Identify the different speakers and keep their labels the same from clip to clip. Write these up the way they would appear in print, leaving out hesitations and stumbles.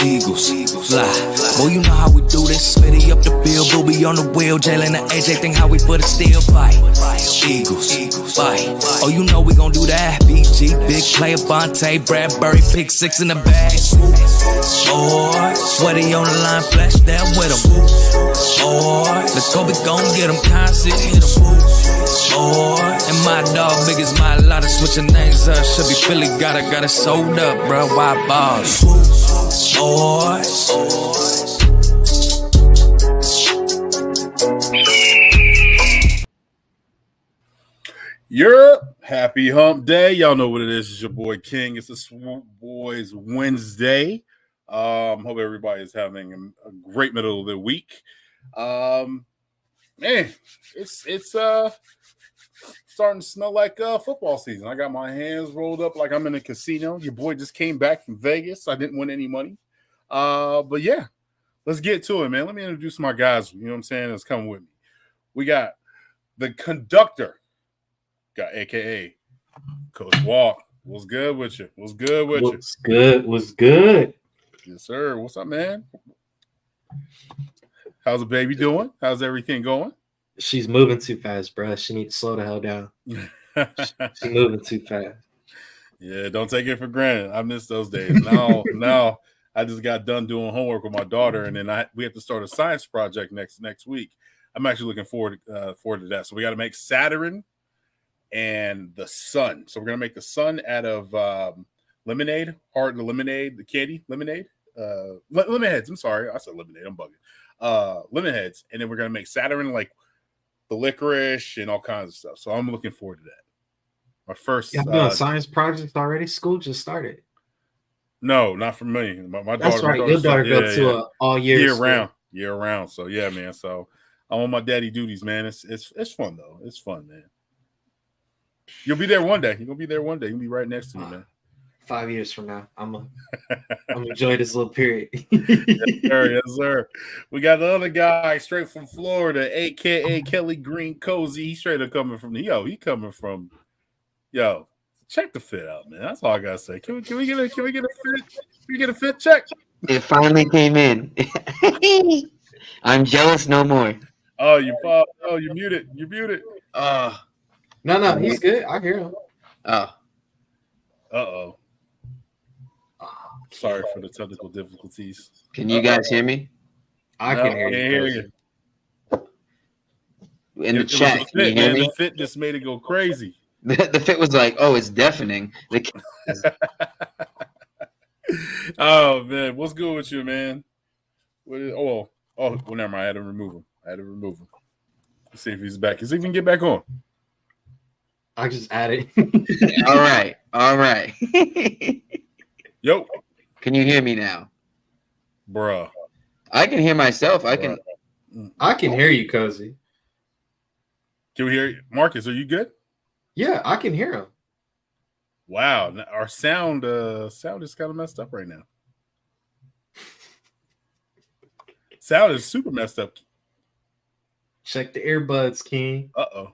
Speaker 1: Eagles, fly. Boy, you know how we do this. Smitty up the bill, Booby on the wheel. Jalen and AJ think how we put it still fight. Eagles, fight. Oh, you know we gon' do that. BG, big player, Bonte, Bradbury, pick 6 in the bag. Or sweaty on the line, flash that with him. Or let's go, we gon' get him constant, hit him. Or and my dog, big as my lot of switching names up. Should be Philly, got it sold up, bro. Why balls? Or
Speaker 2: Europe, happy hump day. Y'all know what it is. It's your boy King. It's the Swoop Boys Wednesday. Hope everybody is having a great middle of the week. Man, it's starting to smell like football season. I got my hands rolled up like I'm in a casino. Your boy just came back from Vegas. I didn't win any money. But yeah, let's get to it, man. Let me introduce my guys. You know what I'm saying? That's coming with me. We got the conductor. Got AKA Coach Walk. What's good with you? What's good with you?
Speaker 3: What's good?
Speaker 2: Yes, sir. What's up, man? How's the baby doing? How's everything going?
Speaker 3: She's moving too fast, bro. She needs to slow the hell down. She's moving too fast.
Speaker 2: Yeah, don't take it for granted. I miss those days. Now I just got done doing homework with my daughter, and then we have to start a science project next week. I'm actually looking forward to that. So we got to make Saturn and the sun. So we're gonna make the sun out of lemonade, the lemonade, the candy lemonade, lemon heads. I'm sorry, I said lemonade. I'm bugging. Lemon heads, and then we're gonna make Saturn like the licorice and all kinds of stuff. So I'm looking forward to that. My first.
Speaker 3: Yeah, doing science projects already. School just started.
Speaker 2: No, not for me. My daughter.
Speaker 3: That's right. Your daughter goes to all year
Speaker 2: round. So yeah, man. So I'm on my daddy duties, man. It's fun though. It's fun, man. You'll be there one day. You're gonna be there one day. You'll be right next to me, man.
Speaker 3: 5 years from now, I'm enjoy this little period.
Speaker 2: Yes, sir. We got the other guy straight from Florida, aka Kelly Green Cozy. He's straight up coming from check the fit out, man. That's all I gotta say. Can we get a fit? Can we get a fit check?
Speaker 4: It finally came in. I'm jealous no more.
Speaker 2: You're muted. You're muted.
Speaker 3: No, he's good. I hear him.
Speaker 4: Oh.
Speaker 2: Sorry for the technical difficulties.
Speaker 4: Can you guys hear me?
Speaker 3: I can hear you.
Speaker 4: In the chat, can you hear me?
Speaker 2: The fit just made it go crazy.
Speaker 4: The fit was like, oh, it's deafening.
Speaker 2: Oh, man. What's good with you, man? Well, never mind. I had to remove him. Let's see if he's back. Is he can get back on?
Speaker 3: I just added.
Speaker 4: All right.
Speaker 2: Yo.
Speaker 4: Can you hear me now?
Speaker 2: Bruh.
Speaker 4: I can hear myself. I can
Speaker 3: hear you, Cozy.
Speaker 2: Can we hear you? Marcus, are you good?
Speaker 3: Yeah, I can hear him.
Speaker 2: Wow. Our sound is kind of messed up right now. Sound is super messed up.
Speaker 3: Check the earbuds, King.
Speaker 2: Uh-oh.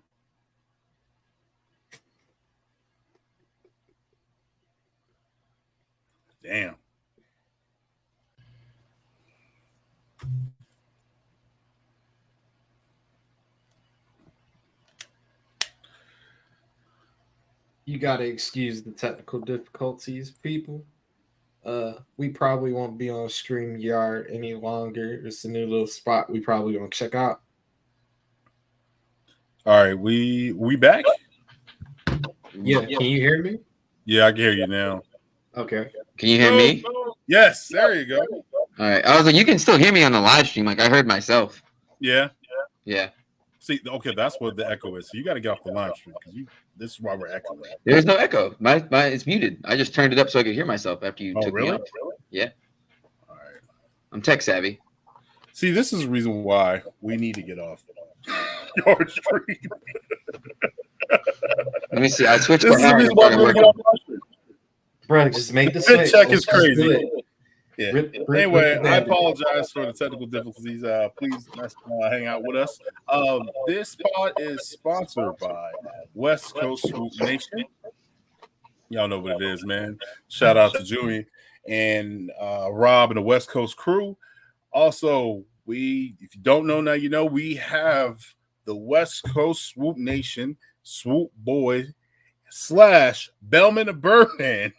Speaker 2: Damn.
Speaker 3: You gotta excuse the technical difficulties, people. We probably won't be on StreamYard any longer. It's a new little spot we probably gonna check out.
Speaker 2: All right, we back?
Speaker 3: Yeah, can you hear me?
Speaker 2: Yeah, I can hear you now.
Speaker 3: Okay.
Speaker 4: Can you hear me?
Speaker 2: Yes, there you go.
Speaker 4: All right. I was like, you can still hear me on the live stream. Like I heard myself.
Speaker 2: Yeah.
Speaker 4: See,
Speaker 2: okay, that's what the echo is. So you got to get off the live stream because this is why we're echoing.
Speaker 4: There's no echo. My it's muted. I just turned it up so I could hear myself after you took me off.
Speaker 2: Really?
Speaker 4: Yeah.
Speaker 2: All right.
Speaker 4: I'm tech savvy.
Speaker 2: See, this is the reason why we need to get off your stream.
Speaker 4: Let me see. I switched.
Speaker 2: This is the reason why we get off our stream.
Speaker 3: Bro, just make the
Speaker 2: switch. Check is crazy. Yeah. Anyway, I
Speaker 3: rip.
Speaker 2: apologize for the technical difficulties. Please hang out with us. This pod is sponsored by West Coast Swoop Nation. Y'all know what it is, man. Shout out to Jimmy and Rob and the West Coast crew. Also, if you don't know now, you know, we have the West Coast Swoop Nation, Swoop Boys / Bellman and Birdman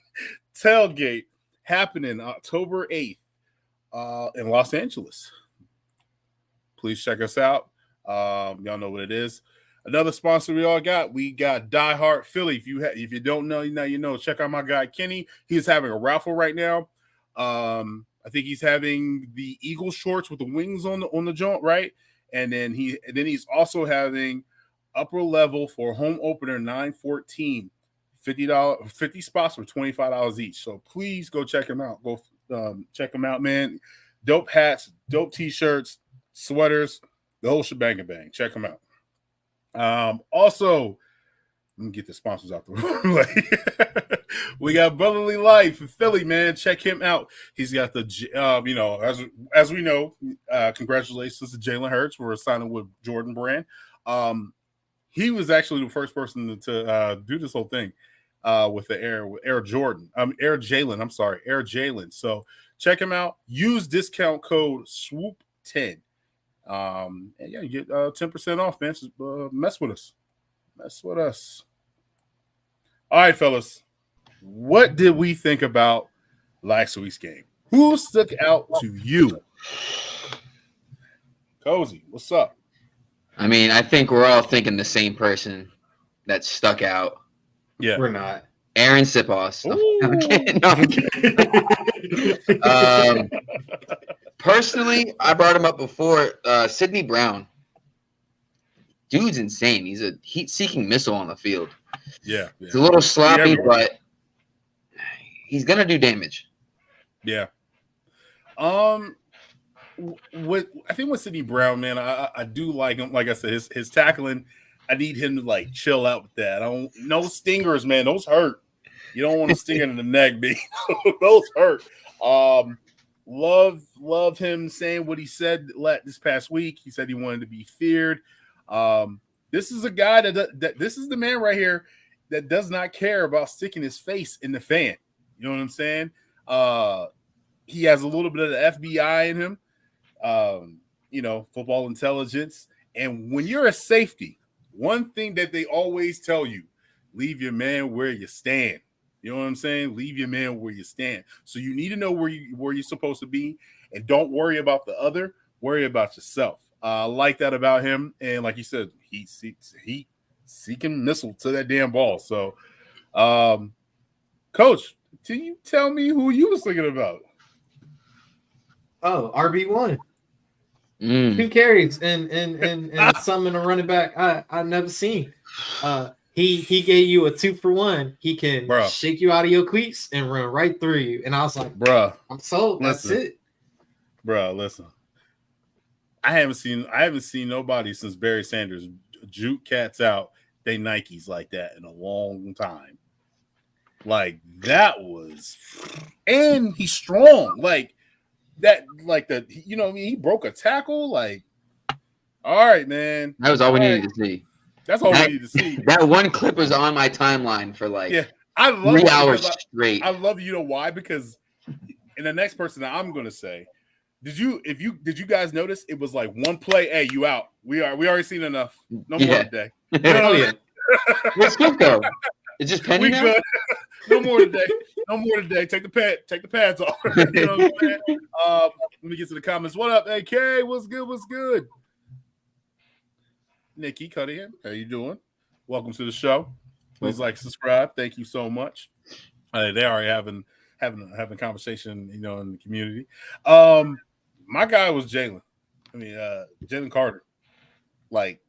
Speaker 2: tailgate happening October 8th in Los Angeles. Please check us out. Y'all know what it is. Another sponsor we got Die Hard Philly. If you don't know, now you know. Check out my guy Kenny. He's having a raffle right now. I think he's having the Eagle shorts with the wings on the joint, right? And then he's also having upper level for home opener 914, $50, 50 spots for $25 each. So please go check him out. Go check him out, man. Dope hats, dope t-shirts, sweaters, the whole shebang and bang. Check him out. Also, let me get the sponsors out the way. We got Brotherly Life in Philly, man. Check him out. He's got the, as we know, congratulations to Jalen Hurts for signing with Jordan Brand. He was actually the first person to do this whole thing with Air Jalen. I'm sorry, Air Jalen. So check him out. Use discount code SWOOP10. And yeah, you get 10% off, man. Just, mess with us. Mess with us. All right, fellas. What did we think about last week's game? Who stuck out to you? Cozy, what's up?
Speaker 4: I mean, I think we're all thinking the same person that stuck out.
Speaker 2: Yeah.
Speaker 3: We're not.
Speaker 4: Aaron Sipos. I'm kidding. No, I'm kidding. Personally, I brought him up before. Sidney Brown. Dude's insane. He's a heat-seeking missile on the field.
Speaker 2: Yeah.
Speaker 4: It's a little sloppy, but he's going to do damage.
Speaker 2: Yeah. I think with Sidney Brown, man, I do like him. Like I said, his tackling, I need him to like chill out with that. No stingers, man. Those hurt. You don't want to sting in the neck, B. Those hurt. Love him saying what he said this past week. He said he wanted to be feared. This is a guy that this is the man right here that does not care about sticking his face in the fan. You know what I'm saying? He has a little bit of the FBI in him. Football intelligence. And when you're a safety, one thing that they always tell you, leave your man where you stand. You know what I'm saying? Leave your man where you stand. So you need to know where you're supposed to be, and don't worry about the other. Worry about yourself. I like that about him. And like you said, he seeking missile to that damn ball. So, Coach, can you tell me who you was thinking about?
Speaker 3: Oh, RB1. 2 carries and some in a running back I never seen. He gave you a 2-for-1. He can shake you out of your cleats and run right through you. And I was like, I'm sold. That's it.
Speaker 2: Listen. I haven't seen nobody since Barry Sanders juke cats out they Nikes like that in a long time. Like that was, and he's strong. Like that, he broke a tackle. Like, all right, man.
Speaker 4: That was all we needed to see.
Speaker 2: That's all we needed to see.
Speaker 4: That one clip was on my timeline for
Speaker 2: I love
Speaker 4: 3 hours straight.
Speaker 2: I love you know why? Because in the next person that I'm gonna say, did you guys notice it was like one play? Hey, you out. We already seen enough. No more today.
Speaker 4: Let's go. It's just pending now?
Speaker 2: Good. No more today. No more today. Take the pads off. You know what I'm saying? Let me get to the comments. What up, AK? What's good? What's good? Nikki Cunningham, how you doing? Welcome to the show. Please like, subscribe. Thank you so much. They already having conversation, in the community. My guy was Jalen. Jalen Carter. Like,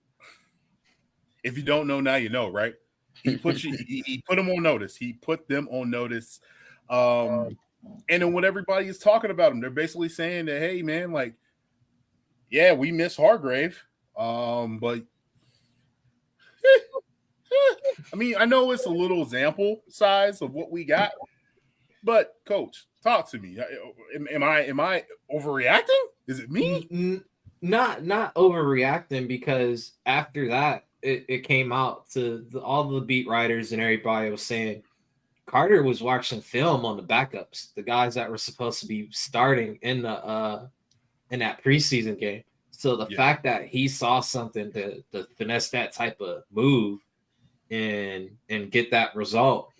Speaker 2: if you don't know now, you know, right? He put them on notice. He put them on notice. And then when everybody is talking about him, they're basically saying that, hey, man, like, yeah, we miss Hargrave. But I know it's a little sample size of what we got, but Coach, talk to me. Am I overreacting? Is it me?
Speaker 3: Not overreacting, because after that, it came out to all the beat writers and everybody was saying Carter was watching film on the backups, the guys that were supposed to be starting in that preseason game. So the fact that he saw something to finesse that type of move and get that result,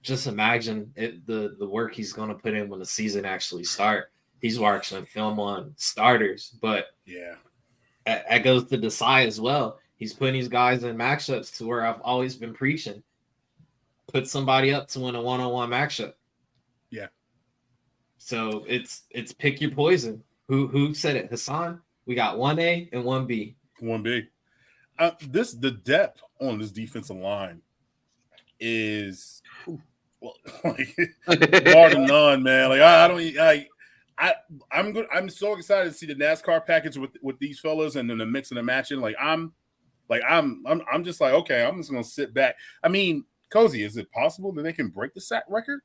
Speaker 3: just imagine the work he's going to put in when the season actually starts. He's watching film on starters, but that goes to Desai as well. He's putting these guys in matchups to where I've always been preaching. Put somebody up to win a one-on-one matchup.
Speaker 2: Yeah.
Speaker 3: So it's pick your poison. Who said it? Hassan? We got 1A and 1B.
Speaker 2: 1B. The depth on this defensive line is like more than none, man. Like I'm so excited to see the NASCAR package with these fellas and then the mix and the matching. I'm just like, okay, I'm just gonna sit back. I mean, Cozy, is it possible that they can break the sack record?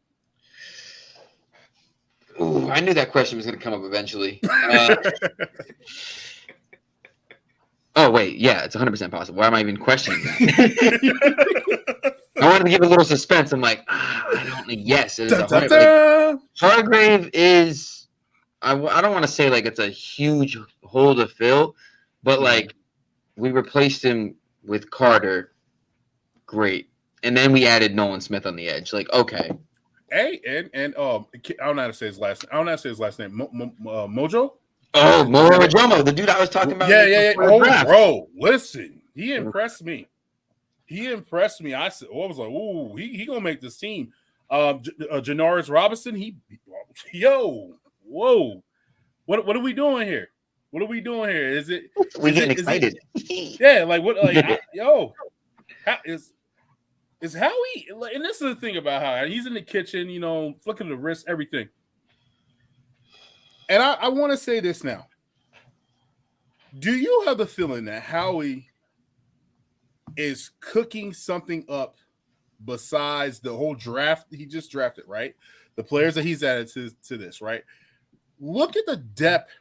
Speaker 4: Ooh, I knew that question was going to come up eventually. Oh, wait. Yeah, it's 100% possible. Why am I even questioning that? I wanted to give a little suspense. I'm like, I don't know. Yes, it is 100%. Hargrave is, I don't want to say like it's a huge hole to fill, but like we replaced him with Carter. Great. And then we added Nolan Smith on the edge. Like, okay.
Speaker 2: Hey, and I don't know how to say his last name. Mojo?
Speaker 4: Oh, Mojo, the dude I was talking about.
Speaker 2: Yeah. Oh, bro, listen, he impressed me. I said, I was like, ooh, he gonna make this team. Janoris Robinson, whoa, what are we doing here? Is it?
Speaker 4: We getting excited?
Speaker 2: Yeah, like what? Like, is Howie, and this is the thing about Howie. He's in the kitchen, flicking the wrist, everything. And I want to say this now. Do you have the feeling that Howie is cooking something up besides the whole draft he just drafted, right? The players that he's added to this, right? Look at the depth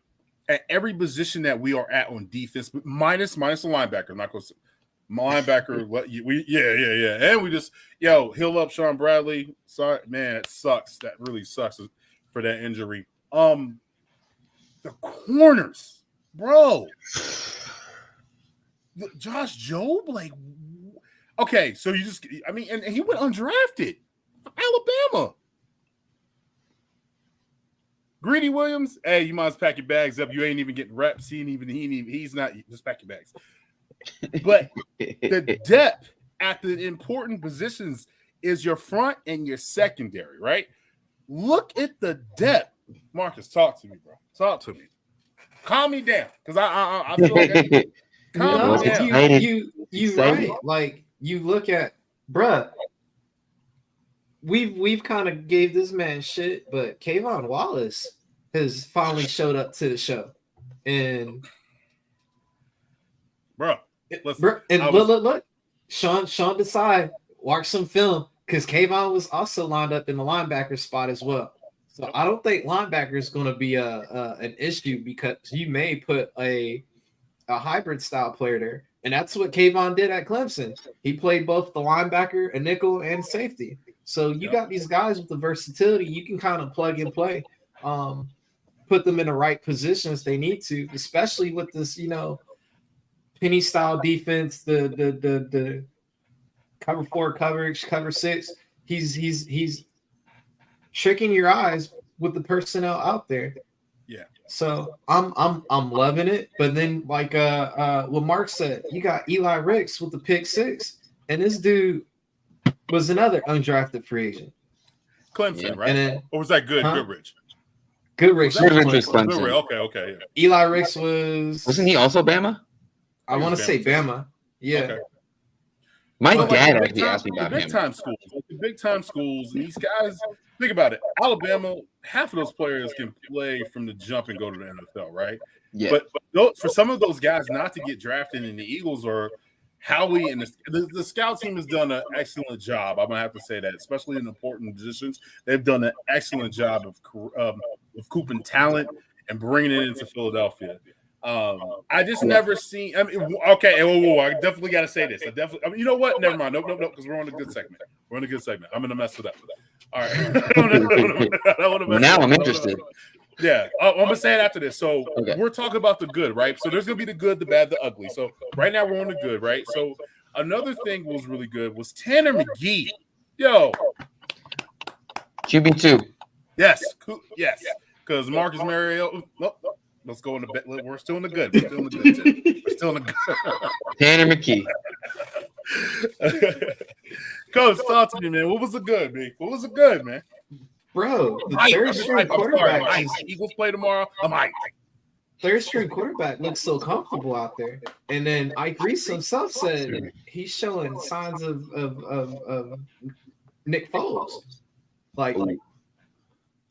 Speaker 2: at every position that we are at on defense, but minus the linebacker. I'm not going to linebacker, and we just heal up Sean Bradley. Sorry, man, it sucks. That really sucks for that injury. The corners, bro. Josh Jobe, like, okay, so and he went undrafted from Alabama. Greedy Williams, hey, you might as pack your bags up. You ain't even getting reps. He's not. Just pack your bags. But the depth at the important positions is your front and your secondary, right? Look at the depth. Marcus, talk to me, bro. Talk to me. Calm me down, because I feel like calm me down.
Speaker 3: You right. Like, you look at, bruh, we've kind of gave this man shit, but Kayvon Wallace has finally showed up to the show, and
Speaker 2: look,
Speaker 3: Sean Desai watched some film because Kayvon was also lined up in the linebacker spot as well. So I don't think linebacker is going to be an issue, because you may put a hybrid style player there, and that's what Kayvon did at Clemson. He played both the linebacker, a nickel, and safety. So you got these guys with the versatility. You can kind of plug and play, put them in the right positions they need to, especially with this, penny style defense, the cover 4 coverage, cover 6. He's tricking your eyes with the personnel out there.
Speaker 2: Yeah.
Speaker 3: So I'm loving it. But then, like what Mark said, you got Eli Ricks with the pick 6, and this dude was another undrafted free agent.
Speaker 2: Clemson, right? And or was that Goodrich?
Speaker 3: Goodrich
Speaker 4: was Clemson.
Speaker 2: Okay. Yeah.
Speaker 3: Eli Ricks wasn't
Speaker 4: he also Bama?
Speaker 3: I want to say Bama. Yeah.
Speaker 2: Okay.
Speaker 4: My dad actually asked me about him.
Speaker 2: The big time schools, and these guys, think about it. Alabama, half of those players can play from the jump and go to the NFL, right?
Speaker 4: Yeah.
Speaker 2: But for some of those guys not to get drafted in the Eagles, or Howie and the scout team has done an excellent job. I'm gonna have to say that, especially in important positions, they've done an excellent job of cooping talent and bringing it into Philadelphia. I just never seen. I mean, okay, whoa, I definitely got to say this. You know what? Never mind. Nope. Because we're on a good segment. I'm gonna mess it up. All right.
Speaker 4: Now I'm interested.
Speaker 2: Yeah, I'm gonna say it after this. So we're talking about the good, right? So there's gonna be the good, the bad, the ugly. So right now we're on the good, right? So another thing was really good was Tanner McGee. Yo,
Speaker 4: QB2.
Speaker 2: Yes, because Marcus Mariota. Nope. Let's go in the. We're still in the good. We're still in the good. We're still in the good.
Speaker 4: Tanner McGee.
Speaker 2: Coach, talk to me, man. What was the good, man? What was the good, man?
Speaker 3: Bro, the third string quarterback.
Speaker 2: Eagles play tomorrow. I'm hyped.
Speaker 3: Third string quarterback looks so comfortable out there. And then Ike Reese himself said he's showing signs of Nick Foles. Like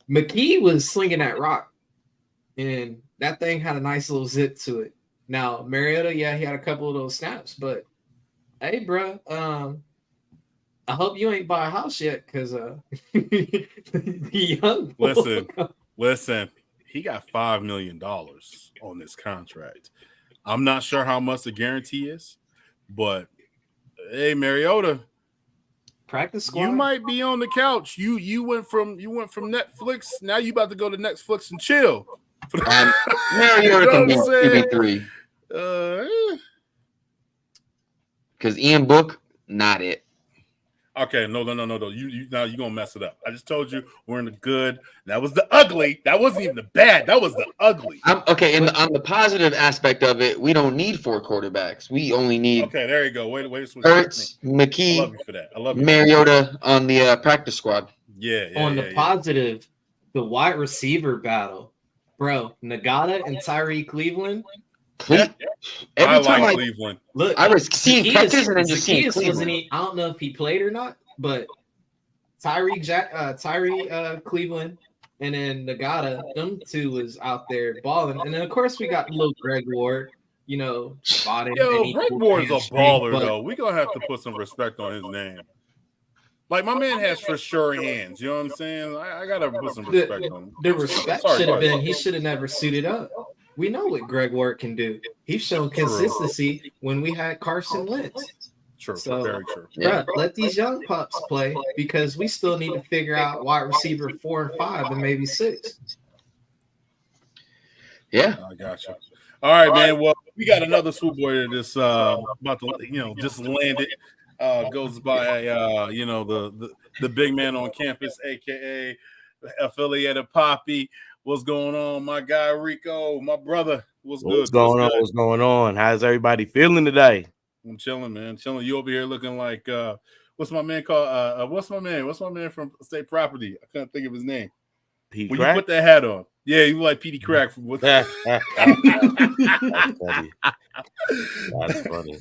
Speaker 3: McKee was slinging that rock, and that thing had a nice little zip to it. Now Mariota, he had a couple of those snaps, but hey, bro, I hope you ain't buy a house yet, because the young
Speaker 2: listen. He got $5 million on this contract. I'm not sure how much the guarantee is, but hey, Mariota,
Speaker 3: practice squad.
Speaker 2: You might be on the couch. You went from Netflix. Now you about to go to Netflix and chill.
Speaker 4: Mariota can be QB3. Because Ian Book, not it.
Speaker 2: Okay, no. You now you're gonna mess it up. I just told you we're in the good. That was the ugly. That wasn't even the bad. That was the ugly.
Speaker 4: Okay, and on the positive aspect of it, we don't need 4 quarterbacks. We only need.
Speaker 2: Okay, there you go. Wait.
Speaker 4: Ertz, McKee,
Speaker 2: I love you for that. I love you.
Speaker 4: Mariota on the practice squad.
Speaker 2: Yeah.
Speaker 3: On the positive, the wide receiver battle, bro. Nagata and Tyree Cleveland.
Speaker 2: Every time Cleveland.
Speaker 3: Look,
Speaker 4: I was seeing catches and then just seeing Cleveland.
Speaker 3: I don't know if he played or not, but Tyree Cleveland and then Nagata, them two was out there balling. And then of course we got little Greg Ward, spotting.
Speaker 2: Greg Ward's a baller though. We're gonna have to put some respect on his name. Like my man has for sure hands. You know what I'm saying? I gotta put some respect on him.
Speaker 3: The respect should have been he should have never suited up. We know what Greg Ward can do. He's shown consistency when we had Carson Wentz.
Speaker 2: True.
Speaker 3: So,
Speaker 2: very true.
Speaker 3: Bro, let these young pups play, because we still need to figure out wide receiver 4 and 5 and maybe 6.
Speaker 4: Yeah,
Speaker 2: I got you. All right, man. Well, we got another Swoop Boy that's about to, just landed. Goes by, the big man on campus, aka affiliated Poppy. What's going on, my guy Rico, my brother? What's
Speaker 5: going on? What's going on? How's everybody feeling today?
Speaker 2: I'm chilling, man. Chilling. You over here looking like what's my man called? What's my man from State Property? I couldn't think of his name.
Speaker 5: Pete
Speaker 2: when
Speaker 5: Crack?
Speaker 2: You put that hat on. Yeah, you like Petey Crack from what?
Speaker 5: That's funny. That's funny.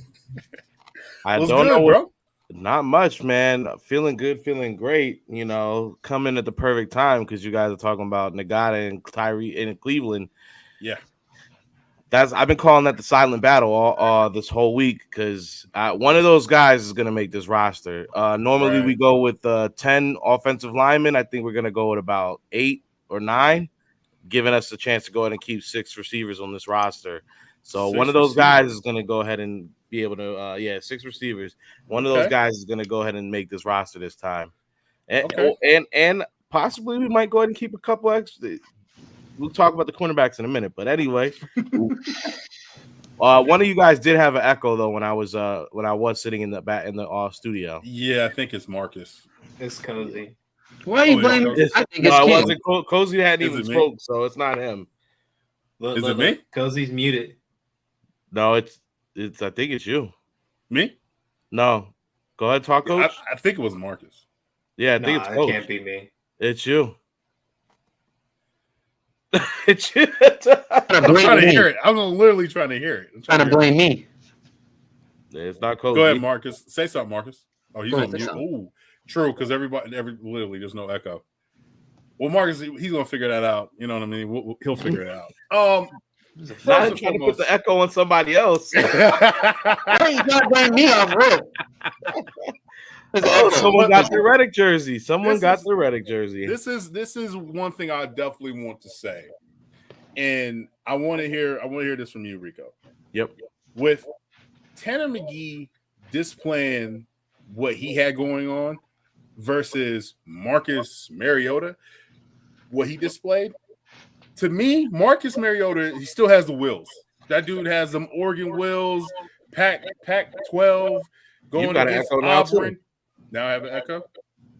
Speaker 5: I
Speaker 2: What's
Speaker 5: don't
Speaker 2: good,
Speaker 5: know,
Speaker 2: bro.
Speaker 5: Not much, man. Feeling good, feeling great. Coming at the perfect time because you guys are talking about Nagata and Tyree in Cleveland.
Speaker 2: Yeah,
Speaker 5: I've been calling that the silent battle all this whole week because one of those guys is gonna make this roster. Normally we go with 10 offensive linemen. I think we're gonna go with about 8 or 9, giving us a chance to go ahead and keep 6 receivers on this roster. So one of those guys is gonna go ahead and be able to 6 receivers. One of those guys is going to go ahead and make this roster this time. And possibly we might go ahead and keep a couple extra. We'll talk about the cornerbacks in a minute, but anyway. One of you guys did have an echo though when I was sitting in the studio.
Speaker 2: Yeah, I think it's Marcus.
Speaker 3: It's Cozy.
Speaker 4: Why are you blaming?
Speaker 5: I think it's wasn't Cozy hadn't even spoke, so it's not him.
Speaker 2: Is it me?
Speaker 3: Cozy's muted.
Speaker 5: No, it's I think it's you.
Speaker 2: Me?
Speaker 5: No. Go ahead, talk, Coach.
Speaker 2: I think it was Marcus.
Speaker 5: Yeah, I think it's Coach.
Speaker 3: It can't be me.
Speaker 5: It's you. It's you.
Speaker 2: I'm trying to hear it. I'm literally trying to hear it. I'm
Speaker 4: trying to blame me.
Speaker 5: It's not Coach.
Speaker 2: Go ahead, Marcus. Say something, Marcus. Oh, he's on mute.
Speaker 4: Ooh,
Speaker 2: true, because literally there's no echo. Well, Marcus, he's gonna figure that out. You know what I mean? He'll figure it out.
Speaker 5: Not trying to put the echo on somebody else.
Speaker 4: You gotta blame me off real.
Speaker 5: Someone got the Reddick jersey. This
Speaker 2: is one thing I definitely want to say, and I want to hear this from you, Rico.
Speaker 5: Yep.
Speaker 2: With Tanner McGee displaying what he had going on, versus Marcus Mariota, what he displayed, to me, Marcus Mariota, he still has the wheels. That dude has them Oregon wheels, Pac-12, going against Auburn. Now I have an echo?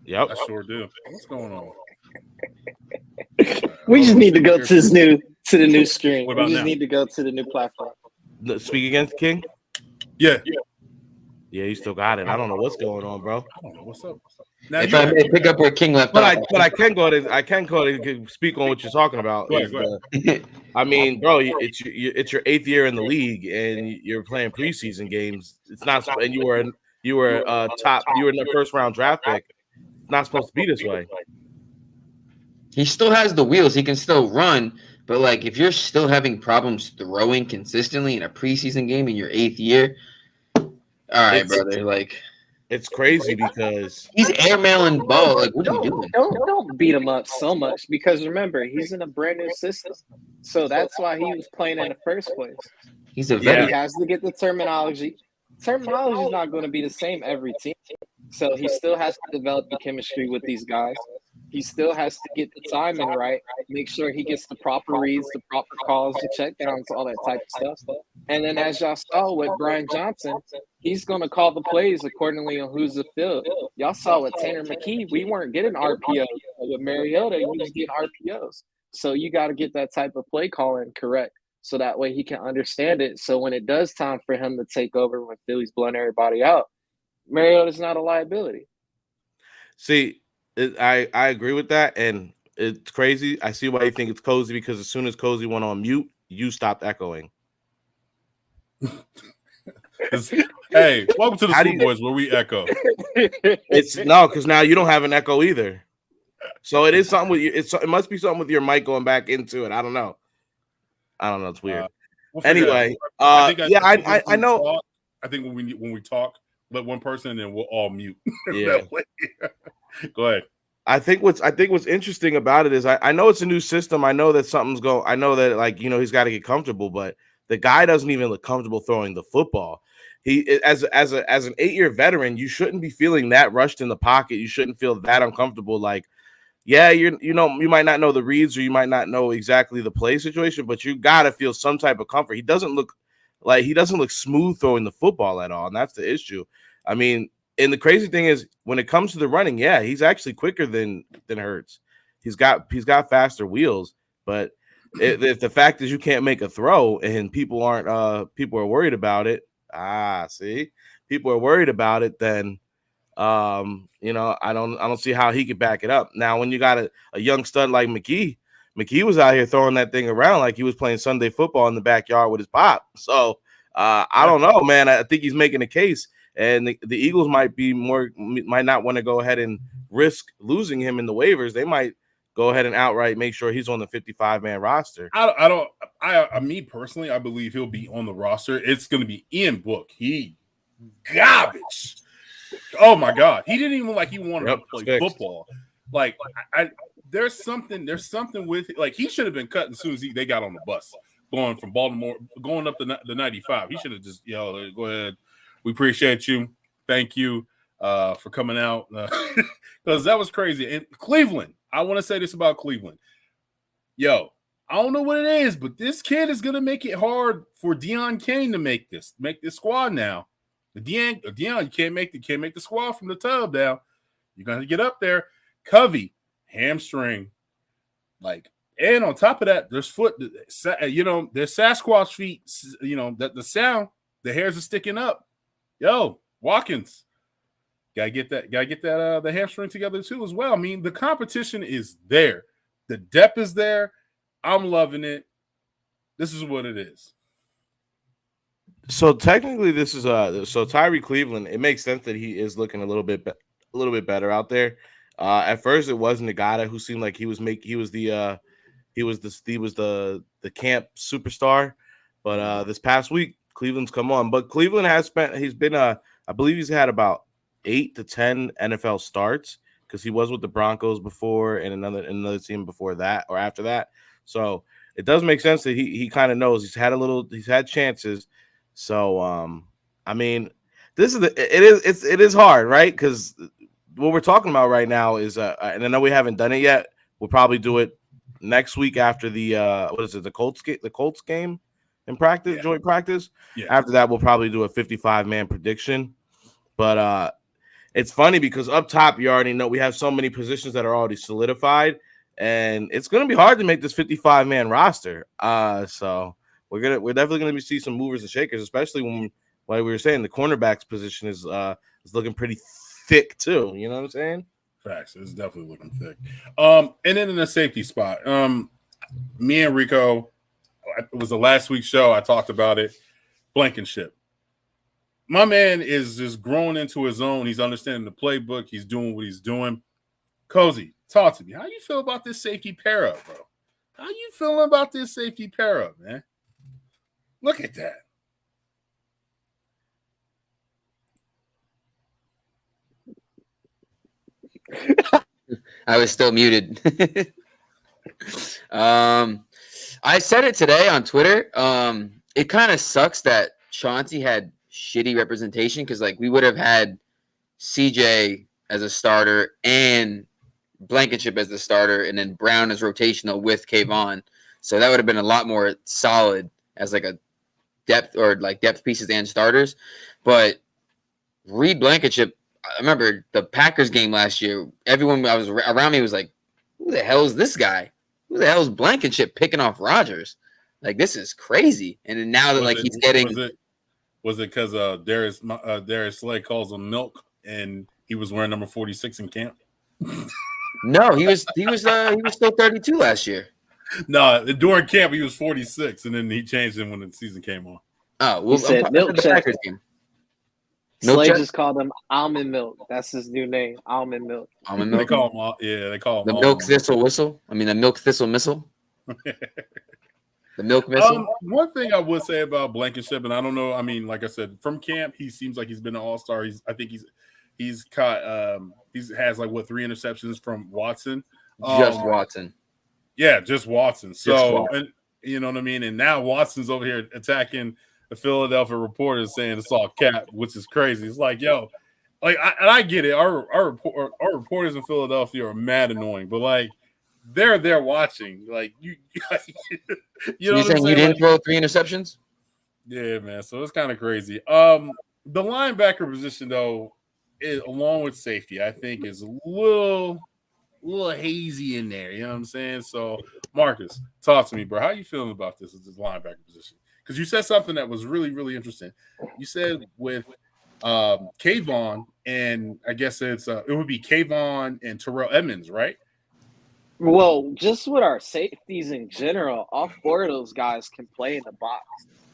Speaker 5: Yep.
Speaker 2: I sure do. What's going on?
Speaker 6: We just need to go to the new screen. We just need to go to the new platform.
Speaker 5: Speak against King?
Speaker 2: Yeah,
Speaker 5: you still got it. I don't know what's going on, bro.
Speaker 2: I don't know what's up. Now
Speaker 4: if I may pick up where King left off,
Speaker 5: but I can go to speak on what you're talking about.
Speaker 2: Go ahead.
Speaker 5: I mean, bro, it's your 8th year in the league, and you're playing preseason games. It's not, and you were in the first round draft pick. It's not supposed to be this way.
Speaker 4: He still has the wheels. He can still run. But, like, if you're still having problems throwing consistently in a preseason game in your 8th year, all right, brother. Like,
Speaker 5: it's crazy because
Speaker 4: he's airmailing ball. Like, what are you doing?
Speaker 6: Don't beat him up so much because, remember, he's in a brand new system. So that's why he was playing in the first place.
Speaker 4: He's a veteran.
Speaker 6: He has to get the terminology. Terminology is not going to be the same every team. So he still has to develop the chemistry with these guys. He still has to get the timing right, make sure he gets the proper reads, the proper calls, the checkdowns, all that type of stuff. And then as y'all saw with Brian Johnson, he's going to call the plays accordingly on who's the field. Y'all saw with Tanner McKee, we weren't getting RPOs. With Mariota, he was getting RPOs. So you got to get that type of play calling correct so that way he can understand it. So when it does time for him to take over when Philly's blowing everybody out, Mariota's not a liability.
Speaker 5: See, I agree with that, and it's crazy. I see why you think it's Cozy, because as soon as Cozy went on mute, you stopped echoing.
Speaker 2: Hey, welcome to the Swoop Boys where we echo.
Speaker 5: It's no, because now you don't have an echo either. So it is something with you. It must be something with your mic going back into it. I don't know. It's weird. Anyway, I know.
Speaker 2: I think when we talk, let one person and then we'll all mute.
Speaker 5: Yeah.
Speaker 2: Go ahead.
Speaker 5: I think what's interesting about it is I know it's a new system. I know that something's going. I know that he's got to get comfortable, but the guy doesn't even look comfortable throwing the football. He as an 8-year veteran, you shouldn't be feeling that rushed in the pocket. You shouldn't feel that uncomfortable. Like, yeah, you might not know the reads or you might not know exactly the play situation, but you gotta feel some type of comfort. He doesn't look smooth throwing the football at all, and that's the issue. I mean. And the crazy thing is, when it comes to the running, yeah, he's actually quicker than Hurts. He's got faster wheels, but if the fact is you can't make a throw and people are worried about it. See, people are worried about it. Then, I don't see how he could back it up. Now, when you got a young stud like McKee was out here throwing that thing around like he was playing Sunday football in the backyard with his pop. So I don't know, man. I think he's making a case. And the Eagles might not want to go ahead and risk losing him in the waivers. They might go ahead and outright make sure he's on the 55-man roster.
Speaker 2: Me personally, I believe he'll be on the roster. It's going to be Ian Book. He garbage. Oh my God, he didn't even he wanted to play football. Like there's something with it. Like he should have been cut as soon as they got on the bus going from Baltimore, going up the 95. He should have just go ahead. We appreciate you. Thank you for coming out because that was crazy. And Cleveland, I want to say this about Cleveland. Yo, I don't know what it is, but this kid is gonna make it hard for Deion Kane to make this squad now. Deion, you can't make the squad from the tub now. You're gonna get up there. Covey, hamstring, and on top of that, there's there's Sasquatch feet. The sound, the hairs are sticking up. Yo, Watkins, gotta get that the hamstring together too as well. I mean, the competition is there, the depth is there. I'm loving it. This is what it is.
Speaker 5: So technically, this is Tyree Cleveland. It makes sense that he is looking a little bit better out there. At first, it was Nagata who seemed like he was the camp superstar, but this past week. Cleveland's come on, but Cleveland I believe he's had about 8 to 10 NFL starts because he was with the Broncos before and another team before that or after that. So it does make sense that he kind of knows he's had chances. So I mean, it is hard, right? Because what we're talking about right now is, and I know we haven't done it yet. We'll probably do it next week after the the Colts game in practice, joint practice. Yeah. After that, we'll probably do a 55-man prediction. But it's funny because up top, you already know we have so many positions that are already solidified, and it's going to be hard to make this 55-man roster. So we're definitely going to see some movers and shakers, especially when, like we were saying, the cornerbacks position is looking pretty thick too. You know what I'm saying?
Speaker 2: Facts. It's definitely looking thick. And then in the safety spot, me and Rico, it was the last week's show. I talked about it. Blankenship. My man is just growing into his own. He's understanding the playbook. He's doing what he's doing. Cozy, talk to me. How you feel about this safety pair up, bro? How you feeling about this safety pair up, man? Look at that.
Speaker 4: I was still muted. I said it today on Twitter. It kind of sucks that Chauncey had shitty representation because, like, we would have had CJ as a starter and Blankenship as the starter, and then Brown as rotational with Kayvon. So that would have been a lot more solid as like a depth pieces and starters. But Reed Blankenship, I remember the Packers game last year. Everyone I was around me was like, "Who the hell is this guy? Who the hell is Blankenship picking off Rodgers? Like, this is crazy." And then now that he's getting,
Speaker 2: was it because Darius Slay calls him Milk and he was wearing number 46 in camp?
Speaker 4: No, he was still 32 last year.
Speaker 2: No, during camp he was 46, and then he changed him when the season came on.
Speaker 4: Oh, well,
Speaker 6: he said Milk
Speaker 4: the Packers game.
Speaker 6: Slay just called him Almond Milk. That's his new name, Almond Milk.
Speaker 4: Almond Milk.
Speaker 2: They call him, they call him
Speaker 4: the Milk Thistle Whistle. I mean, the Milk Thistle Missile. The Milk Missile.
Speaker 2: One thing I would say about Blankenship, and I don't know. I mean, like I said, from camp, he seems like he's been an all-star. I think he's caught. He has 3 interceptions from Watson.
Speaker 4: Just Watson.
Speaker 2: Yeah, just Watson. So, and you know what I mean. And now Watson's over here attacking the Philadelphia Reporters, saying it's all cap, which is crazy. It's like, yo, I get it. Our reporters in Philadelphia are mad annoying, but they're there watching. You
Speaker 4: know, so you're saying you didn't throw 3 interceptions?
Speaker 2: Yeah, man. So it's kind of crazy. The linebacker position, though, along with safety, I think is a little hazy in there. You know what I'm saying? So, Marcus, talk to me, bro. How you feeling about this linebacker position? Because you said something that was really, really interesting. You said with Kayvon, and I guess it would be Kayvon and Terrell Edmonds, right?
Speaker 6: Well, just with our safeties in general, all 4 of those guys can play in the box.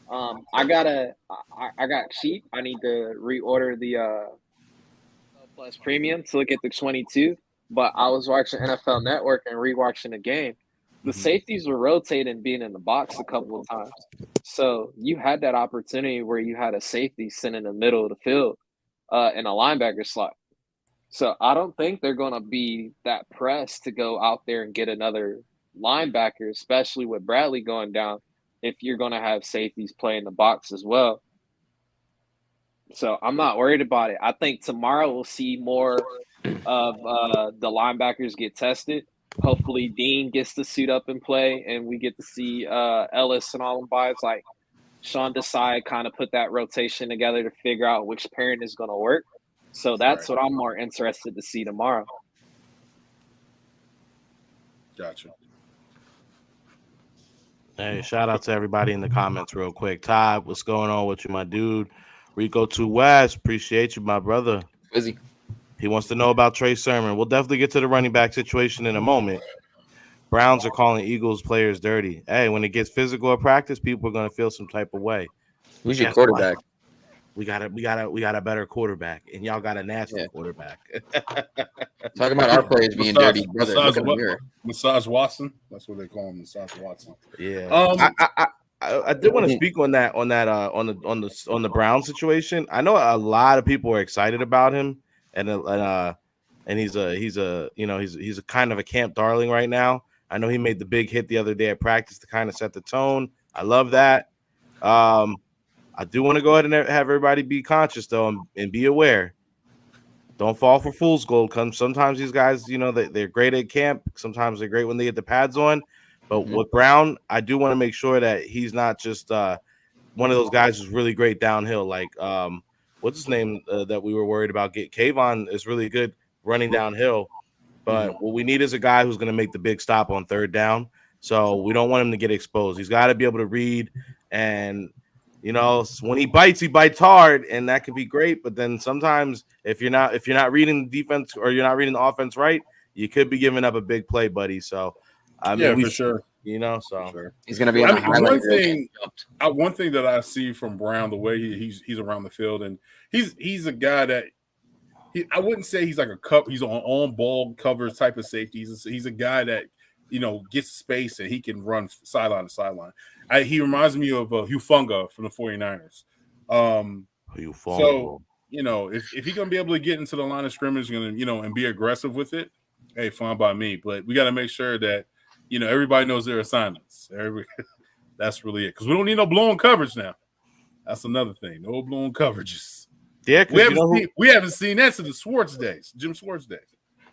Speaker 6: I got cheap. I need to reorder the Plus Premium to look at the 22. But I was watching NFL Network and rewatching the game. The safeties were rotating, being in the box a couple of times. So you had that opportunity where you had a safety sitting in the middle of the field in a linebacker slot. So I don't think they're going to be that pressed to go out there and get another linebacker, especially with Bradley going down, if you're going to have safeties play in the box as well. So I'm not worried about it. I think tomorrow we'll see more of the linebackers get tested. Hopefully Dean gets to suit up and play, and we get to see Ellis and all them guys like Sean Desai kind of put that rotation together to figure out which pairing is going to work. So that's what I'm more interested to see tomorrow.
Speaker 2: Gotcha.
Speaker 5: Hey, shout out to everybody in the comments real quick. Todd, what's going on with you, my dude? Rico 2 West, appreciate you, my brother.
Speaker 4: Busy.
Speaker 5: He wants to know about Trey Sermon. We'll definitely get to the running back situation in a moment. Browns are calling Eagles players dirty. Hey, when it gets physical at practice, people are going to feel some type of way.
Speaker 4: Who's your quarterback?
Speaker 5: We got a better quarterback, and y'all got a national quarterback.
Speaker 4: Talking about our players being dirty, brother.
Speaker 2: Massage Watson. That's what they call him, Massage Watson.
Speaker 5: Yeah. I did want to speak on the Brown situation. I know a lot of people are excited about him, and he's a kind of a camp darling right now. I know he made the big hit the other day at practice to kind of set the tone. I love that. I do want to go ahead and have everybody be conscious though and be aware. Don't fall for fool's gold. Sometimes these guys, they're great at camp. Sometimes they're great when they get the pads on. But with Brown, I do want to make sure that he's not just one of those guys who's really great downhill. Like, what's his name that we were worried about? Kayvon is really good running downhill. But what we need is a guy who's going to make the big stop on third down. So we don't want him to get exposed. He's got to be able to read. And, when he bites hard, and that can be great. But then sometimes if you're not reading the defense or you're not reading the offense right, you could be giving up a big play, buddy. So,
Speaker 2: for sure.
Speaker 5: Sure.
Speaker 4: He's going to be on
Speaker 2: one thing that I see from Brown, the way he's around the field, and he's a guy that I wouldn't say he's like he's on ball covers type of safety. He's a guy that gets space and he can run sideline to sideline. He reminds me of Hufanga from the 49ers. So if he's gonna be able to get into the line of scrimmage, and be aggressive with it, hey, fine by me. But we got to make sure that everybody knows their assignments. That's really it, because we don't need no blown coverage now. That's another thing. No blown coverages.
Speaker 5: Yeah,
Speaker 2: we haven't seen that since the Schwartz days, Jim Schwartz days.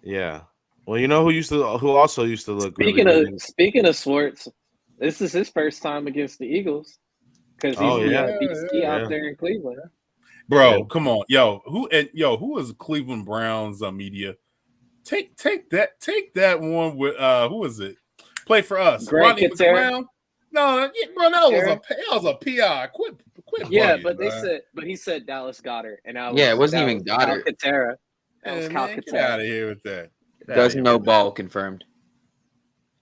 Speaker 5: Yeah. Well, who also used to look.
Speaker 6: Speaking of Schwartz, this is his first time against the Eagles because he's BC out there in Cleveland.
Speaker 2: Bro, come on, who is Cleveland Browns media? Take that one with who is it? Play for us, Rodney McClown. No, bro, that was a PI. Quit.
Speaker 6: Yeah,
Speaker 2: bugging,
Speaker 6: but he said Dallas Goedert, and
Speaker 4: it wasn't even Goddard.
Speaker 6: That was Cal
Speaker 2: Get out of here with that.
Speaker 4: There's no ball confirmed.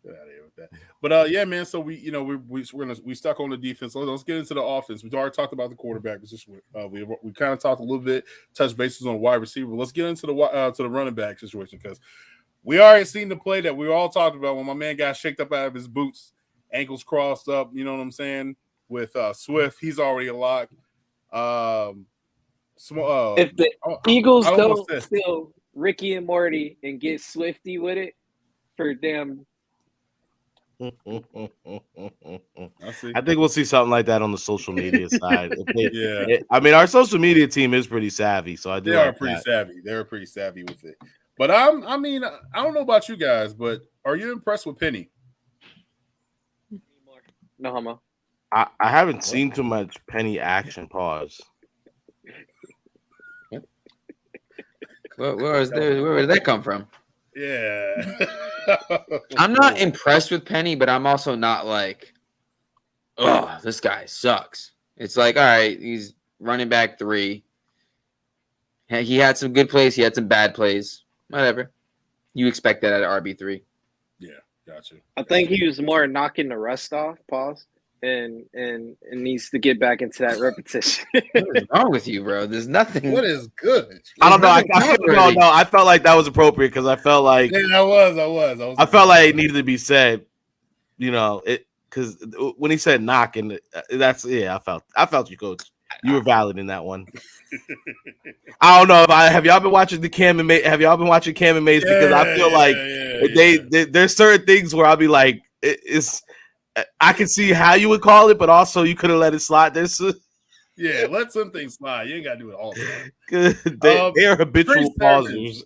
Speaker 2: Get out of here with that. But man. So we stuck on the defense. Let's get into the offense. We've already talked about the quarterback position. We kind of talked a little bit, touched bases on wide receiver. Let's get into the running back situation, because we already seen the play that we all talked about when my man got shaked up out of his boots, ankles crossed up. You know what I'm saying? With Swift, he's already a lock.
Speaker 6: If the Eagles don't steal Ricky and Morty and get Swifty with it for them.
Speaker 5: I think we'll see something like that on the social media side. Our social media team is pretty savvy, so they are pretty savvy.
Speaker 2: They're pretty savvy with it. But I don't know about you guys, but are you impressed with Penny?
Speaker 6: No homo.
Speaker 5: I haven't seen too much Penny action. Pause.
Speaker 4: Where did that come from?
Speaker 2: Yeah.
Speaker 4: I'm not impressed with Penny, but I'm also not like, oh, this guy sucks. It's like, all right, he's running back 3. He had some good plays. He had some bad plays. Whatever. You expect that at RB3.
Speaker 2: Yeah, gotcha.
Speaker 6: I think he was more knocking the rust off. Pause. And needs to get back into that repetition.
Speaker 4: What is wrong with you, bro? There's nothing.
Speaker 2: What is good?
Speaker 5: I don't know. I felt like that was appropriate because I felt like
Speaker 2: I was.
Speaker 5: I felt like it needed to be said. Because when he said knocking, I felt you, coach. You were valid in that one. I don't know if have y'all been watching Cam and Mace? Have y'all been watching Cam and Mace? Because I feel like there's certain things where I'll be like, it's. I can see how you would call it, but also you could have let it slide. Let
Speaker 2: some things slide. You ain't got to do it all the time.
Speaker 5: They are habitual pausers.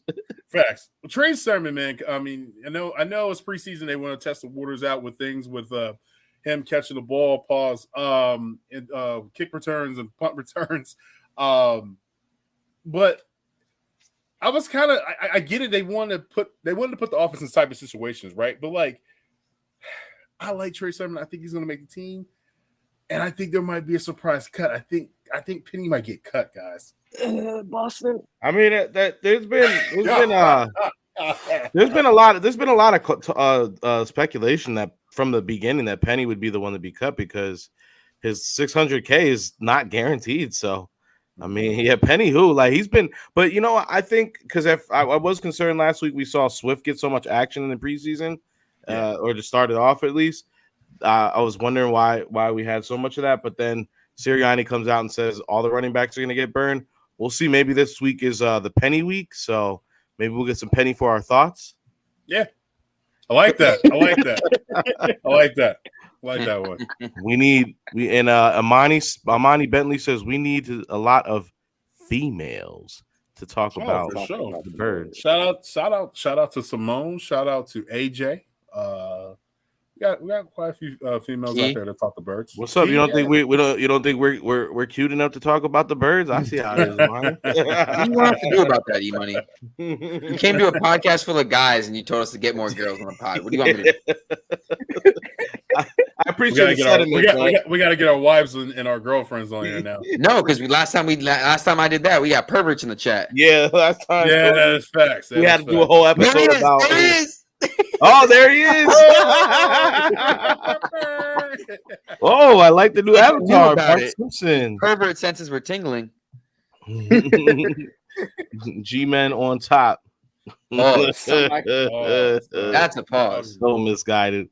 Speaker 2: Facts. Well, Trey Sermon, man. I mean, I know it's preseason. They want to test the waters out with things with him catching the ball, and kick returns and punt returns. But I was kind of I get it. They wanted to put the offense in type of situations, right? But like. I like Trey Sermon. I think he's going to make the team, and I think there might be a surprise cut. I think Penny might get cut, guys.
Speaker 6: Boston.
Speaker 5: I mean, there's been a lot of speculation that from the beginning that Penny would be the one to be cut because his $600K is not guaranteed. So, I mean, Penny he's been, but I think because if I was concerned last week, we saw Swift get so much action in the preseason. Or to start it off at least. I was wondering why we had so much of that, but then Sirianni comes out and says all the running backs are going to get burned. We'll see. Maybe this week is the Penny week, so maybe we'll get some Penny for our thoughts.
Speaker 2: Yeah, I like that. I like that one. Amani Bentley says we need a lot of females to
Speaker 5: to talk about
Speaker 2: for sure.
Speaker 5: the birds.
Speaker 2: Shout out to Simone. Shout out to AJ. We got quite a few females out there that talk the birds.
Speaker 5: What's up? You don't think we're cute enough to talk about the birds? I see how it is, man.
Speaker 4: What do you want us to do about that, E-Money? You came to a podcast full of guys and you told us to get more girls on the pod. What do you want me to do?
Speaker 5: I appreciate the sentiment.
Speaker 2: We got to get our wives and our girlfriends on here now.
Speaker 4: No, because last time I did that, we got perverts in the chat.
Speaker 5: Yeah, last time.
Speaker 2: Yeah, that's facts.
Speaker 5: We had to do a whole episode about.
Speaker 4: There he is.
Speaker 5: Oh, there he is. Oh, I like the new avatar. Mark Simpson.
Speaker 4: Pervert senses were tingling.
Speaker 5: G-Men on top.
Speaker 4: That's a pause.
Speaker 5: So misguided.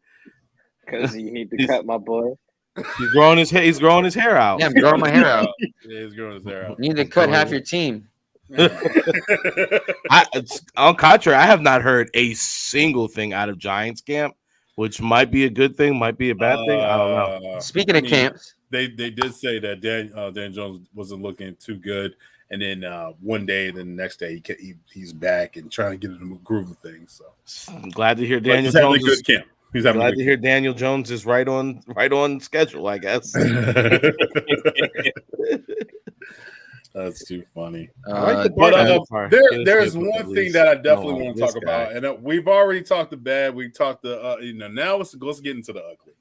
Speaker 6: Because you need to cut my boy.
Speaker 5: He's growing his hair out.
Speaker 4: Yeah, I'm growing my hair out.
Speaker 2: Yeah, he's growing his hair out.
Speaker 4: You need to cut half your team.
Speaker 5: On contrary, I have not heard a single thing out of Giants camp, which might be a good thing, might be a bad thing. I don't know.
Speaker 4: Speaking of camps,
Speaker 2: they did say that Dan Jones wasn't looking too good, and then one day, then the next day he's back and trying to get in the groove of things. So
Speaker 5: I'm glad to hear Daniel
Speaker 2: Jones
Speaker 5: having a
Speaker 2: good camp. He's having
Speaker 5: glad to hear Daniel Jones is right on schedule, I guess.
Speaker 2: That's too funny.
Speaker 5: There's
Speaker 2: one thing that I definitely want to talk about, and we've already talked the bad. We talked the now let's get into the ugly.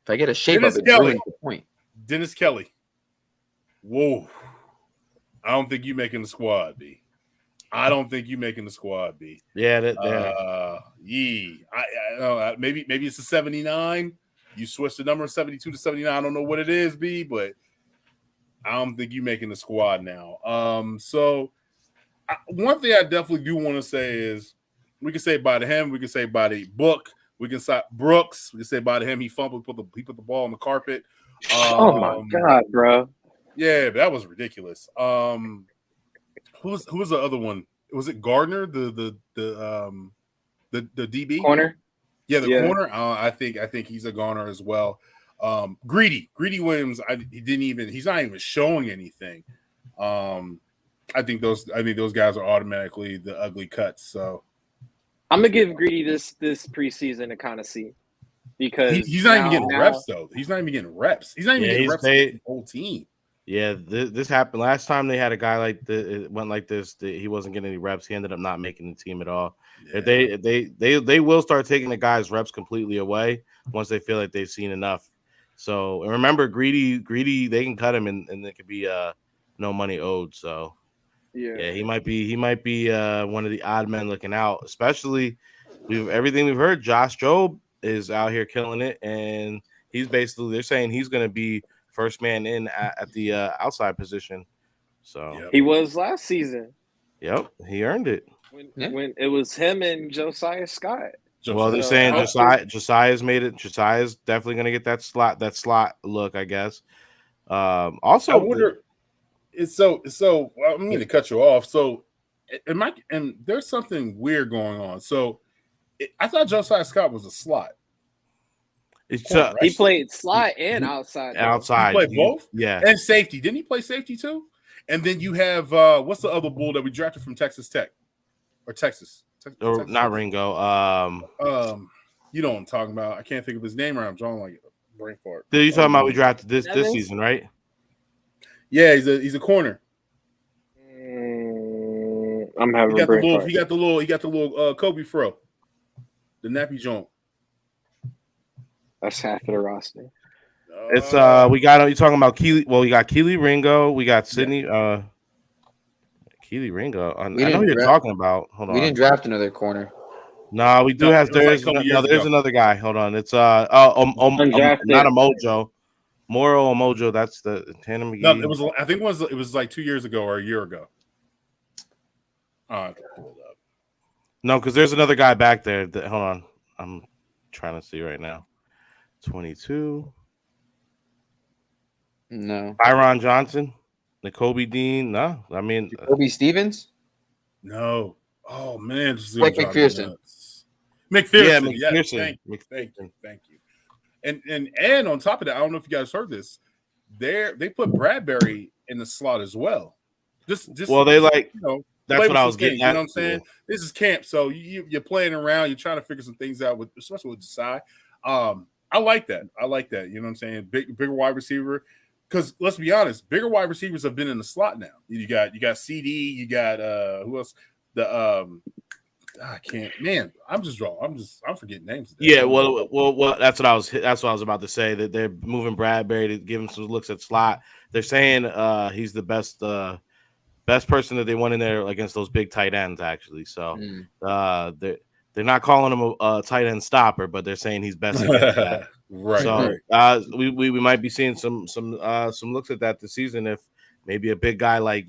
Speaker 4: If I get a shape of it, ruins the point.
Speaker 2: Dennis Kelly. Whoa. I don't think you making the squad, B. I don't think you making the squad, B.
Speaker 5: Yeah,
Speaker 2: maybe it's a 79. You switch the number 72 to 79. I don't know what it is, B, but I don't think you making the squad now. One thing I definitely do want to say is we can say bye to him. We can say bye to Book. We can say Brooks. We can say bye to him. He fumbled. He put the ball on the carpet.
Speaker 6: Oh my god, bro!
Speaker 2: Yeah, that was ridiculous. Who was the other one? Was it Gardner? The DB
Speaker 6: corner.
Speaker 2: Yeah, corner. I think he's a goner as well. Greedy Williams. He's not even showing anything. I think those guys are automatically the ugly cuts. So
Speaker 6: I'm gonna give Greedy this preseason to kind of see because
Speaker 2: he's not even getting reps though. He's not even getting reps. He's not even getting reps with the whole team.
Speaker 5: Yeah, this happened last time. They had a guy like it went like this. He wasn't getting any reps. He ended up not making the team at all. Yeah. They will start taking the guys' reps completely away once they feel like they've seen enough. So and remember, greedy, they can cut him and it could be no money owed. So yeah, he might be one of the odd men looking out. Especially everything we've heard. Josh Jobe is out here killing it, and they're saying he's going to be first man in at the outside position. So
Speaker 6: he was last season.
Speaker 5: Yep, he earned it.
Speaker 6: When it was him and Josiah Scott.
Speaker 5: Well, they're saying Josiah's made it. Josiah's definitely going to get that slot look, I guess. Also,
Speaker 2: I wonder. So I'm going to cut you off. So, and there's something weird going on. So, I thought Josiah Scott was a slot.
Speaker 6: He played slot and outside.
Speaker 5: Outside,
Speaker 2: he played both.
Speaker 5: Yeah,
Speaker 2: and safety. Didn't he play safety too? And then you have what's the other bull that we drafted from Texas Tech or Texas?
Speaker 5: Or not Ringo.
Speaker 2: You know what I'm talking about. I can't think of his name right. I'm drawing like a brain fart.
Speaker 5: You talking about we drafted this season, right?
Speaker 2: Yeah, he's a corner.
Speaker 6: I'm having a brain fart.
Speaker 2: He got the little Kobe fro, the nappy joint.
Speaker 6: That's half of the roster.
Speaker 5: It's we got you talking about Keely. Well, we got Keely Ringo. We got Sydney. Keely Ringo. I know who you're talking about. Hold on.
Speaker 4: We didn't draft another corner.
Speaker 5: No, we do have. There's another guy. Hold on. It's not a Mojo. Moro Mojo. That's the Tanner McGee.
Speaker 2: No, it was. I think it was like 2 years ago or a year ago. I can pull it up.
Speaker 5: No, because there's another guy back there. Hold on. I'm trying to see right now. 22.
Speaker 4: No.
Speaker 5: Byron Johnson. N'Kobe Dean. No. I mean
Speaker 4: Kobe Stevens?
Speaker 2: No. Oh man.
Speaker 4: Like McPherson.
Speaker 2: McPherson.
Speaker 5: Yeah,
Speaker 2: McPherson. Thank you. And on top of that, I don't know if you guys heard this. They put Bradbury in the slot as well. Just
Speaker 5: well, they like that's
Speaker 2: play
Speaker 5: what I
Speaker 2: with
Speaker 5: was
Speaker 2: some
Speaker 5: getting
Speaker 2: things, you
Speaker 5: at.
Speaker 2: know what I'm saying? This is camp, so you're playing around, you're trying to figure some things out with, especially with Desai. I like that. You know what I'm saying? Bigger wide receiver. Because let's be honest, bigger wide receivers have been in the slot now. You got CD, you got who else? I can't. Man, I'm forgetting names today.
Speaker 5: Yeah, well, that's what I was about to say. That they're moving Bradbury to give him some looks at slot. They're saying he's the best person that they want in there against those big tight ends, actually. So they're not calling him a tight end stopper, but they're saying he's best against that.
Speaker 2: Right.
Speaker 5: So we might be seeing some looks at that this season if maybe a big guy like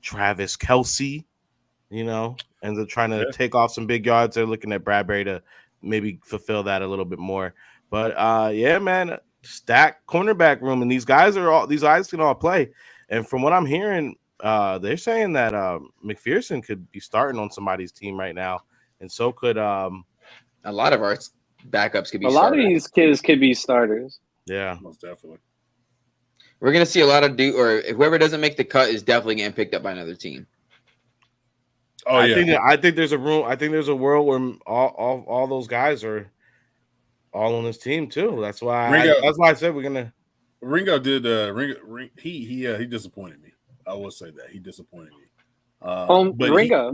Speaker 5: Travis Kelce, ends up trying to take off some big yards. They're looking at Bradbury to maybe fulfill that a little bit more. But man, stack cornerback room, and these guys can all play. And from what I'm hearing, they're saying that McPherson could be starting on somebody's team right now, and so could
Speaker 4: a lot of our backups could be.
Speaker 6: A lot of these kids could be starters.
Speaker 5: Yeah,
Speaker 2: most definitely.
Speaker 4: We're gonna see a lot of or whoever doesn't make the cut is definitely getting picked up by another team.
Speaker 2: Oh,
Speaker 5: I think there's a room. I think there's a world where all those guys are all on this team too. That's why. That's why I said we're gonna.
Speaker 2: Ringo did. He disappointed me. I will say that he disappointed me.
Speaker 6: But Ringo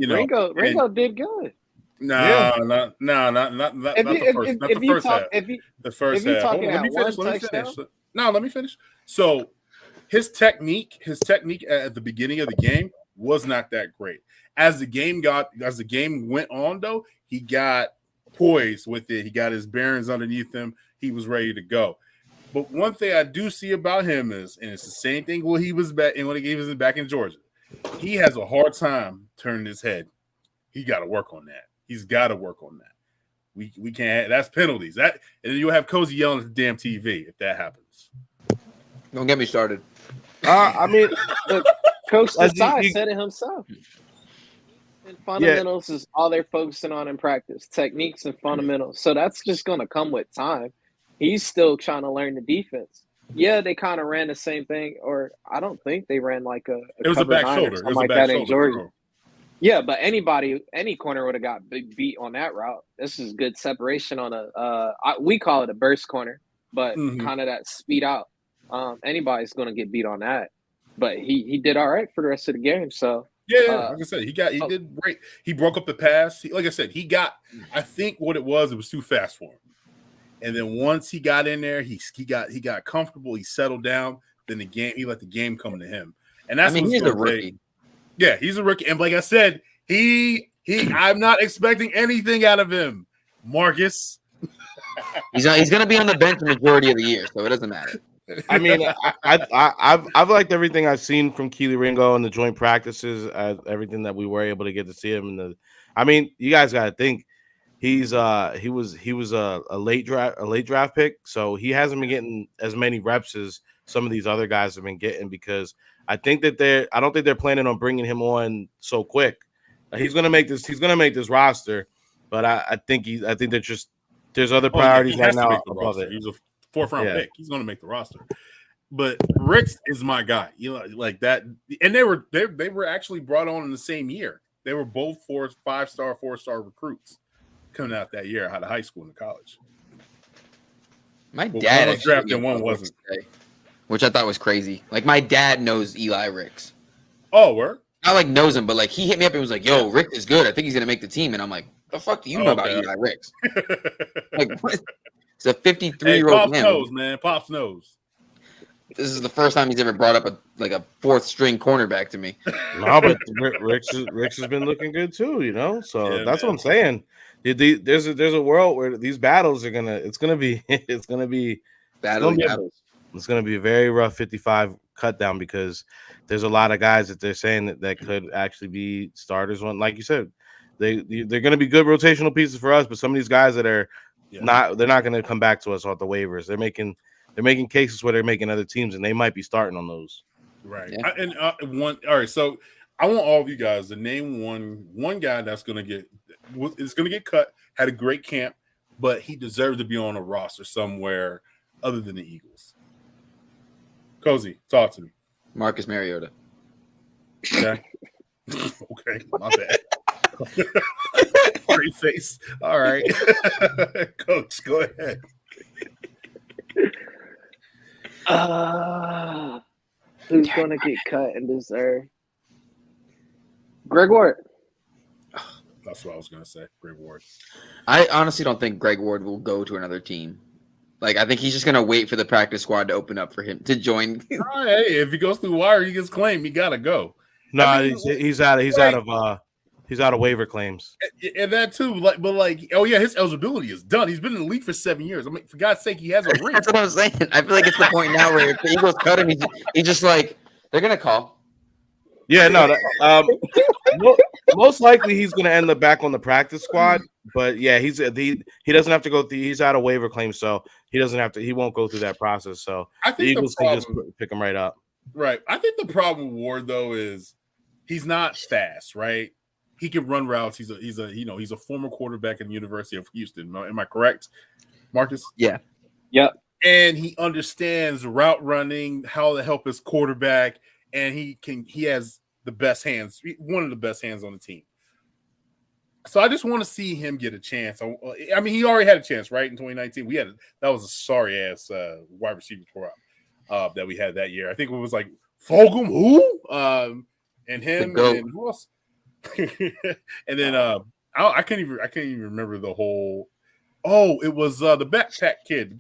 Speaker 6: did good.
Speaker 2: Not the first half. The first half. Let me finish. So his technique at the beginning of the game was not that great. As the game went on, though, he got poised with it. He got his bearings underneath him. He was ready to go. But one thing I do see about him is, and it's the same thing when he was back in Georgia, he has a hard time turning his head. He got to work on that. He's got to work on that. We can't. That's penalties. And then you'll have Cozy yelling at the damn TV if that happens.
Speaker 4: Don't get me started.
Speaker 5: I mean,
Speaker 6: Coach Desai said it himself. And fundamentals is all they're focusing on in practice, techniques and fundamentals. So that's just going to come with time. He's still trying to learn the defense. Yeah, they kind of ran the same thing, or I don't think they ran like a
Speaker 2: it was a back shoulder. It was like that in Georgia.
Speaker 6: Yeah, but any corner would have got beat on that route. This is good separation on we call it a burst corner, but kind of that speed out. Anybody's going to get beat on that. But he did all right for the rest of the game. So
Speaker 2: yeah, like I said, he did great. He broke up the pass. Like I said, I think what it was too fast for him. And then once he got in there, he got comfortable. He settled down. Then he let the game come to him. And that's
Speaker 4: he's a rookie.
Speaker 2: Yeah, he's a rookie. And like I said, I'm not expecting anything out of him, Marcus.
Speaker 4: He's going to be on the bench the majority of the year, so it doesn't matter.
Speaker 5: I mean, I've liked everything I've seen from Keely Ringo in the joint practices, everything that we were able to get to see him. I mean, you guys got to think he was a late draft pick, so he hasn't been getting as many reps as some of these other guys have been getting because I don't think they're planning on bringing him on so quick. He's gonna make this roster, but I think there's other priorities right now above it.
Speaker 2: He's a fourth-round pick. He's going to make the roster. But Ricks is my guy. Like that. And they were actually brought on in the same year. They were both 5-star, 4-star recruits coming out that year out of high school and college.
Speaker 4: My dad
Speaker 2: was drafted and one wasn't.
Speaker 4: Which I thought was crazy. Like my dad knows Eli Ricks.
Speaker 2: Oh, where?
Speaker 4: Not like knows him, but like he hit me up and was like, "Yo, Rick is good. I think he's gonna make the team." And I'm like, "The fuck do you know about Eli Ricks?" Like what? It's a 53-year-old man.
Speaker 2: Pops knows, man. Pops knows.
Speaker 4: This is the first time he's ever brought up a fourth-string cornerback to me.
Speaker 5: No, but Ricks has been looking good too, So that's what I'm saying. There's a world where these battles are it's gonna be
Speaker 4: battles.
Speaker 5: It's gonna be a very rough 55 cut down because there's a lot of guys that they're saying that could actually be starters. Like you said, they're gonna be good rotational pieces for us, but some of these guys that are they're not going to come back to us off the waivers. They're making cases where they're making other teams, and they might be starting on those.
Speaker 2: Right. Yeah. All right. So I want all of you guys to name one guy that's going to get cut. Had a great camp, but he deserves to be on a roster somewhere other than the Eagles. Cozy, talk to me.
Speaker 4: Marcus Mariota.
Speaker 2: Okay. Okay, my bad. Great face. All right. Coach, go ahead.
Speaker 6: Who's going to get cut and deserve? Greg Ward.
Speaker 2: That's what I was going to say. Greg Ward.
Speaker 4: I honestly don't think Greg Ward will go to another team. Like, I think he's just going to wait for the practice squad to open up for him to join.
Speaker 2: Hey, if he goes through wire, he gets claimed. He got to go.
Speaker 5: No, he's out of waiver claims.
Speaker 2: And that too, oh yeah, his eligibility is done. He's been in the league for 7 years. I mean, for God's sake, he has a ring.
Speaker 4: That's what I'm saying. I feel like it's the point now where if the Eagles cut him, he's just like, they're going to call.
Speaker 5: Yeah, no. Most likely he's going to end up back on the practice squad. But yeah, he doesn't have to go through. He's out of waiver claim, so he doesn't have to. He won't go through that process. So
Speaker 2: I think
Speaker 5: the Eagles can just pick him right up.
Speaker 2: Right. I think the problem with Ward though is he's not fast. Right. He can run routes. He's a former quarterback at the University of Houston. Am I correct, Marcus?
Speaker 4: Yeah.
Speaker 6: Yep.
Speaker 2: And he understands route running, how to help his quarterback, and he has the best hands, one of the best hands on the team. So I just want to see him get a chance. I mean, he already had a chance, right? In 2019, that was a sorry ass wide receiver corrupt that we had that year. I think it was like Fulgham, and him, and who else? And then I can't even remember the whole. Oh, it was the backpack kid,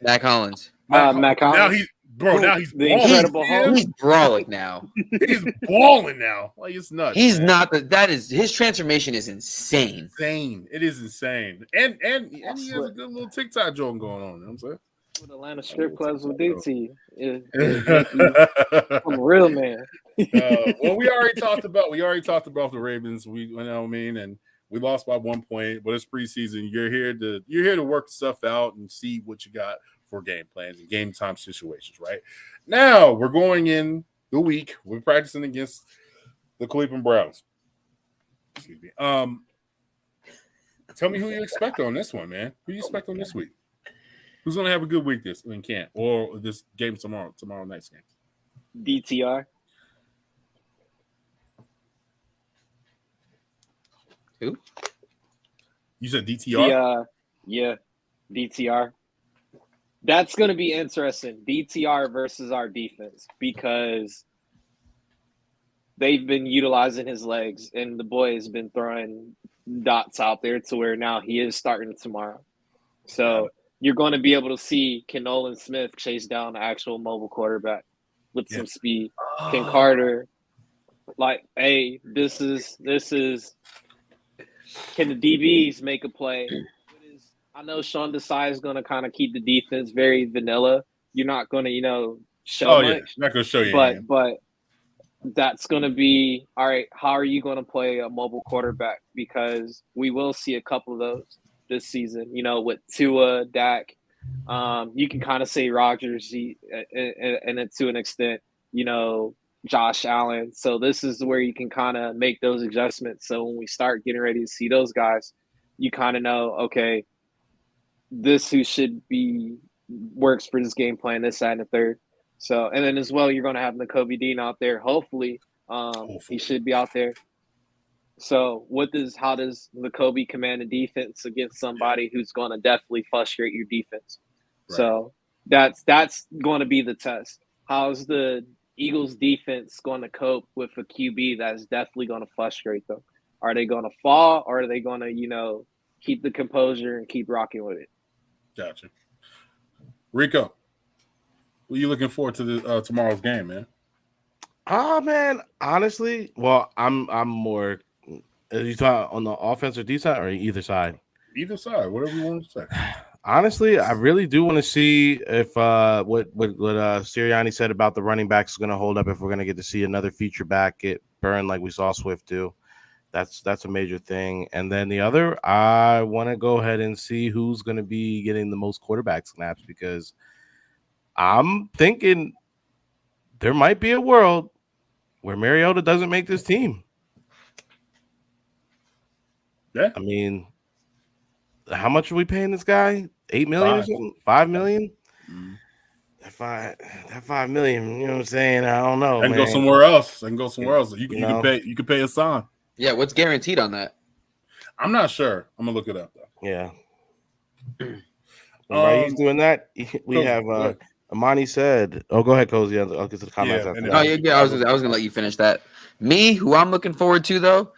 Speaker 4: Mac Hollins.
Speaker 6: Mac Hollins.
Speaker 2: Now he's
Speaker 6: the Incredible Hulk.
Speaker 4: He's brawling now.
Speaker 2: He's balling now. Like, it's nuts.
Speaker 4: He's not his transformation is insane.
Speaker 2: It is insane. And he has a good little TikTok joke going on. You know what I'm saying?
Speaker 6: What Atlanta strip clubs will do to you. I'm a real man.
Speaker 2: Well, we already talked about the Ravens. And we lost by 1 point, but it's preseason. You're here to work stuff out and see what you got for game plans and game time situations. Right now, we're going in the week. We're practicing against the Cleveland Browns. Excuse me. Tell me who you expect on this one, man. Who you expect on this week? Who's going to have a good week this game tomorrow night's game?
Speaker 6: DTR.
Speaker 4: Who?
Speaker 2: You said DTR?
Speaker 6: Yeah, DTR. That's going to be interesting. DTR versus our defense, because they've been utilizing his legs, and the boy has been throwing dots out there to where now he is starting tomorrow. So you're going to be able to see, can Nolan Smith chase down the actual mobile quarterback with some speed? Can Carter, this is can the DBs make a play? I know Sean Desai is going to kind of keep the defense very vanilla. You're not going to, show much. Yeah.
Speaker 2: Not going to show you.
Speaker 6: But that's going to be, all right, how are you going to play a mobile quarterback? Because we will see a couple of those this season, with Tua, Dak. You can kind of say Rodgers, and to an extent, Josh Allen. So this is where you can kind of make those adjustments. So when we start getting ready to see those guys, you kind of know, okay, this who should be works for this game plan, this, that, and the third. So, and then as well, you're going to have Nakobe Dean out there. Hopefully, he should be out there. So how does Nakobe command a defense against somebody who's going to definitely frustrate your defense? Right. So that's going to be the test. How's the Eagles defense going to cope with a QB that's definitely going to frustrate them? Are they going to fall, or are they going to, keep the composure and keep rocking with it?
Speaker 2: Gotcha. Rico, what are you looking forward to tomorrow's game, man?
Speaker 5: Man, honestly, well, I'm more. Are you talking on the offense or D side, or either side?
Speaker 2: Either side, whatever you want to say.
Speaker 5: Honestly, I really do want to see if what Sirianni said about the running backs is going to hold up. If we're going to get to see another feature back get burned like we saw Swift do. That's a major thing. And then the other, I want to go ahead and see who's going to be getting the most quarterback snaps, because I'm thinking there might be a world where Mariota doesn't make this team.
Speaker 2: Yeah.
Speaker 5: I mean, how much are we paying this guy? $8 million or something? $5 million? that 5 million. You know what I'm saying? I don't know.
Speaker 2: I can
Speaker 5: man.
Speaker 2: go somewhere else. You
Speaker 5: You know?
Speaker 2: can pay a sign.
Speaker 4: Yeah, what's guaranteed on that?
Speaker 2: I'm not sure. I'm gonna look it up though.
Speaker 5: Yeah. While he's doing that, we
Speaker 2: Cozy,
Speaker 5: have Amani said. Oh, go ahead, Cozy. I'll get to the comments
Speaker 2: Yeah,
Speaker 5: after
Speaker 2: and
Speaker 5: that.
Speaker 4: Oh yeah, I was gonna let you finish that. Me, who I'm looking forward to though,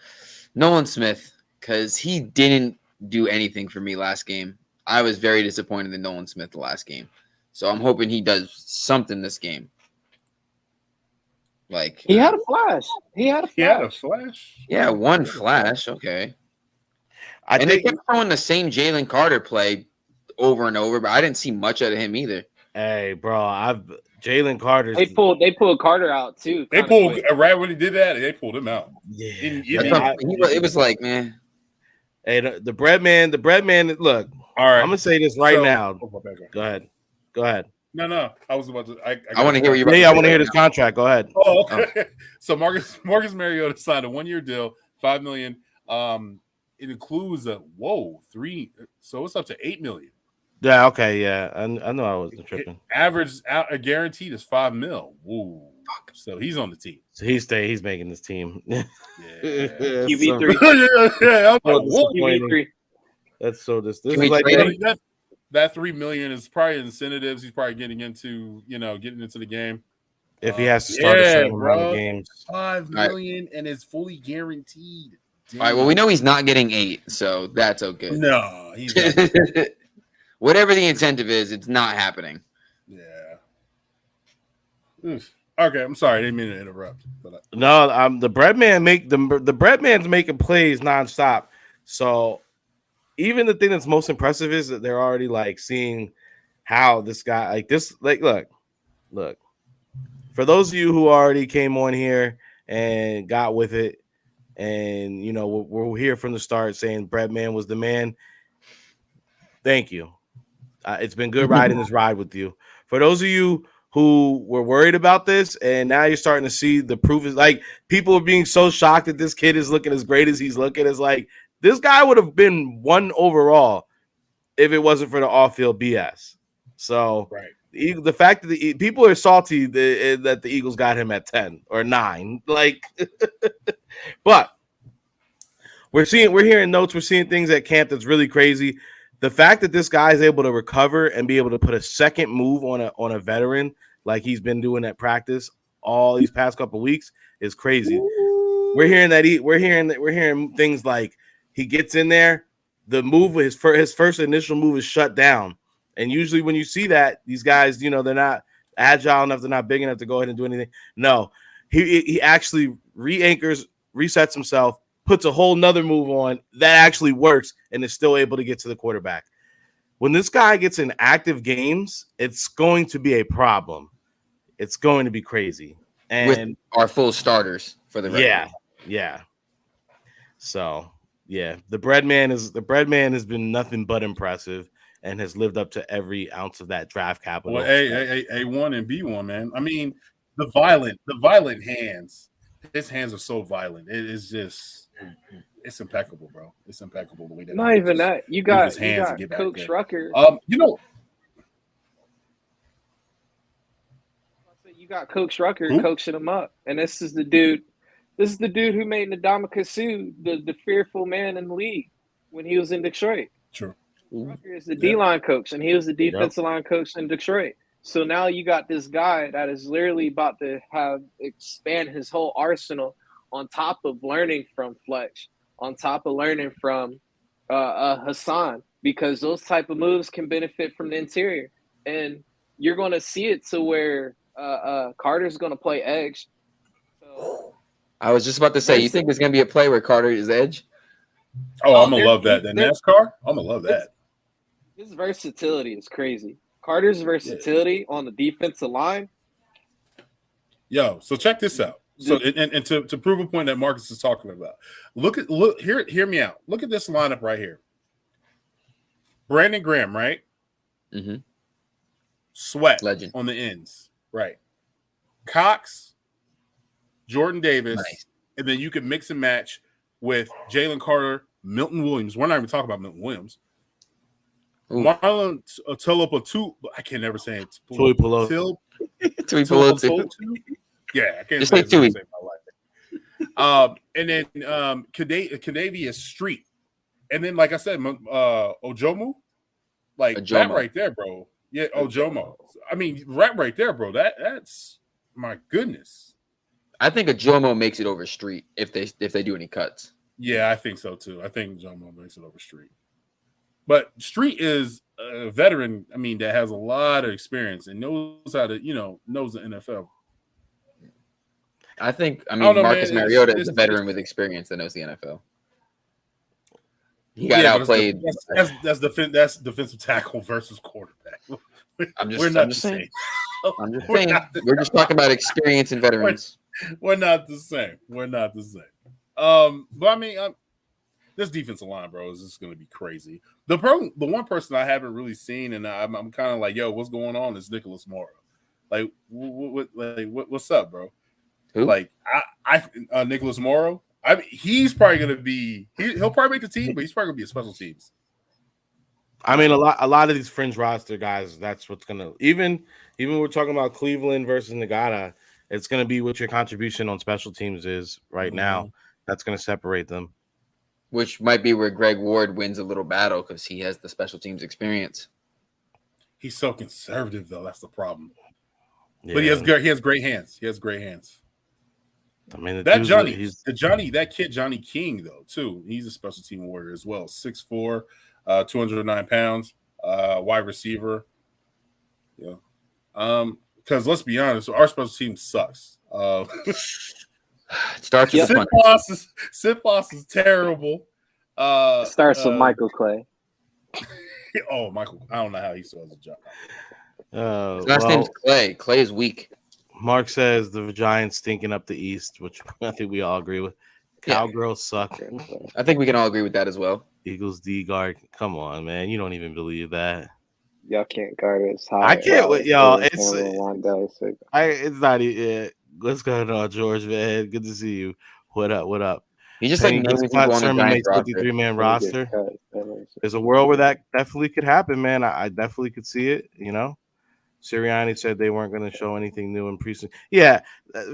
Speaker 4: Nolan Smith, because he didn't do anything for me last game. I was very disappointed in Nolan Smith the last game, so I'm hoping he does something this game. Like
Speaker 6: he had a flash. He had a flash.
Speaker 4: Yeah, one flash. Okay. And they kept throwing the same Jalen Carter play over and over, but I didn't see much out of him either.
Speaker 5: Hey, bro, Jalen Carter.
Speaker 6: They pulled Carter out too.
Speaker 2: They pulled right when he did that. They pulled him out.
Speaker 5: Yeah,
Speaker 4: it was like, man.
Speaker 5: Hey, the bread man. Look,
Speaker 2: all right.
Speaker 5: I'm gonna say this right now. Go ahead.
Speaker 2: No. I was about to.
Speaker 4: I want to hear what you're.
Speaker 5: Yeah, I want to hear this contract. Go ahead.
Speaker 2: Oh, okay. So Marcus Mariota signed a 1-year deal, $5 million. It includes $3. So it's up to $8 million.
Speaker 5: Yeah. Okay. Yeah. I know I wasn't tripping.
Speaker 2: Average out guaranteed is $5 million. Woo. So he's on the team.
Speaker 5: So he's making this team.
Speaker 2: Yeah.
Speaker 6: QB3.
Speaker 2: yeah.
Speaker 6: QB3.
Speaker 5: That's so this is
Speaker 2: like
Speaker 5: that
Speaker 2: $3 million is probably incentives. He's probably getting into the game.
Speaker 5: If he has to start a certain
Speaker 2: amount
Speaker 5: of games.
Speaker 2: $5 million and it's fully guaranteed.
Speaker 4: Damn. All right. Well, we know he's not getting 8, so that's okay.
Speaker 2: No, he's not.
Speaker 4: Whatever the incentive is, it's not happening.
Speaker 2: Yeah. Oof. Okay, I'm sorry, I didn't mean to interrupt. But
Speaker 5: No, the bread man the bread man's making plays nonstop. So even the thing that's most impressive is that they're already like seeing how this guy look. For those of you who already came on here and got with it, and we're here from the start saying bread man was the man. Thank you. It's been good riding this ride with you. For those of you who were worried about this, and now you're starting to see the proof is like people are being so shocked that this kid is looking as great as he's looking. It's like this guy would have been 1 overall if it wasn't for the off-field BS. So the fact that people are salty that the Eagles got him at 10 or 9, like, but we're hearing notes, we're seeing things at camp that's really crazy. The fact that this guy is able to recover and be able to put a second move on a veteran like he's been doing at practice all these past couple of weeks is crazy. We're hearing things like he gets in there, the move his first initial move is shut down, and usually when you see that, these guys, they're not agile enough, they're not big enough to go ahead and do anything. No, he actually re-anchors, resets himself, puts a whole nother move on that actually works and is still able to get to the quarterback. When this guy gets in active games, it's going to be a problem. It's going to be crazy. And
Speaker 4: with our full starters for the record.
Speaker 5: Yeah. So, yeah, the bread man has been nothing but impressive and has lived up to every ounce of that draft capital.
Speaker 2: Well, A1 and B1, man. I mean, the violent hands. His hands are so violent. It is just, it's impeccable, bro. It's impeccable the way that.
Speaker 6: Not even that. You got Coach Rucker. You got Coach Rucker coaching him up, and this is the dude. This is the dude who made Ndamukong Suh the fearful man in the league when he was in Detroit.
Speaker 2: True.
Speaker 6: Rucker is the D-line coach, and he was the defensive line coach in Detroit. So now you got this guy that is literally about to expand his whole arsenal on top of learning from Fletch, on top of learning from Hassan, because those type of moves can benefit from the interior. And you're going to see it to where Carter's going to play edge. So,
Speaker 4: I was just about to say, you think there's going to be a play where Carter is edge?
Speaker 2: Oh, I'm going to love that. The NASCAR? I'm going to love that.
Speaker 6: His versatility is crazy. Carter's versatility on the defensive line.
Speaker 2: Yo, so check this out. So and to prove a point that Marcus is talking about, hear me out. Look at this lineup right here. Brandon Graham, right?
Speaker 4: Mm-hmm.
Speaker 2: Sweat
Speaker 4: Legend
Speaker 2: on the ends, right? Cox, Jordan Davis, and then you can mix and match with Jalen Carter, Milton Williams. We're not even talking about Milton Williams. Marlon Tuipulotu. I can never say it.
Speaker 5: Tuipulotu.
Speaker 4: Tuipulotu.
Speaker 2: Yeah, I can't
Speaker 4: Just
Speaker 2: say
Speaker 4: like Tui.
Speaker 2: my life. And then Kadavia Street, and then like I said, Ojomu, like that right there, bro. Yeah, Ojomo. I mean, right there, bro. That's my goodness.
Speaker 4: I think Ojomo makes it over Street if they do any cuts.
Speaker 2: Yeah, I think so too. I think Ojomo makes it over Street. But Street is a veteran, I mean, that has a lot of experience and knows how to, knows the NFL.
Speaker 4: I Marcus Mariota is a veteran with experience that knows the NFL. He got outplayed.
Speaker 2: That's defensive tackle versus quarterback.
Speaker 4: I'm just saying. We're just talking about experience and veterans.
Speaker 2: We're not the same. But I mean, this defensive line, bro, is just going to be crazy. The one person I haven't really seen, and I'm kind of like, yo, what's going on? Is Nicholas Morrow. Like, what's up, bro?
Speaker 4: Who?
Speaker 2: Like, Nicholas Morrow. I mean, he's probably going to be. He'll probably make the team, but he's probably going to be a special teams.
Speaker 5: I mean, a lot of these fringe roster guys. That's what's going to even we're talking about Cleveland versus Nagata. It's going to be what your contribution on special teams is right now. That's going to separate them.
Speaker 4: Which might be where Greg Ward wins a little battle because he has the special teams experience.
Speaker 2: He's so conservative, though. That's the problem.
Speaker 5: Yeah.
Speaker 2: But he has great hands. I mean, that kid Johnny King, though, too. He's a special team warrior as well. 6'4", 209 pounds, wide receiver. Yeah. Because let's be honest, our special team sucks.
Speaker 4: It starts with
Speaker 2: Sid Foss is terrible.
Speaker 6: It starts with Michael Clay.
Speaker 2: Michael! I don't know how he still has a job.
Speaker 4: His last name's Clay. Clay is weak.
Speaker 5: Mark says the Giants stinking up the East, which I think we all agree with. Cowgirls suck.
Speaker 4: I think we can all agree with that as well.
Speaker 5: Eagles D guard. Come on, man. You don't even believe that.
Speaker 6: Y'all can't guard us high.
Speaker 5: I can't with y'all. It's not. Let's go to George, man. Good to see you. What up?
Speaker 4: He just naming people on the Giants
Speaker 5: 53-man roster. There's a world where that definitely could happen, man. I definitely could see it. Sirianni said they weren't going to show anything new in preseason. Yeah,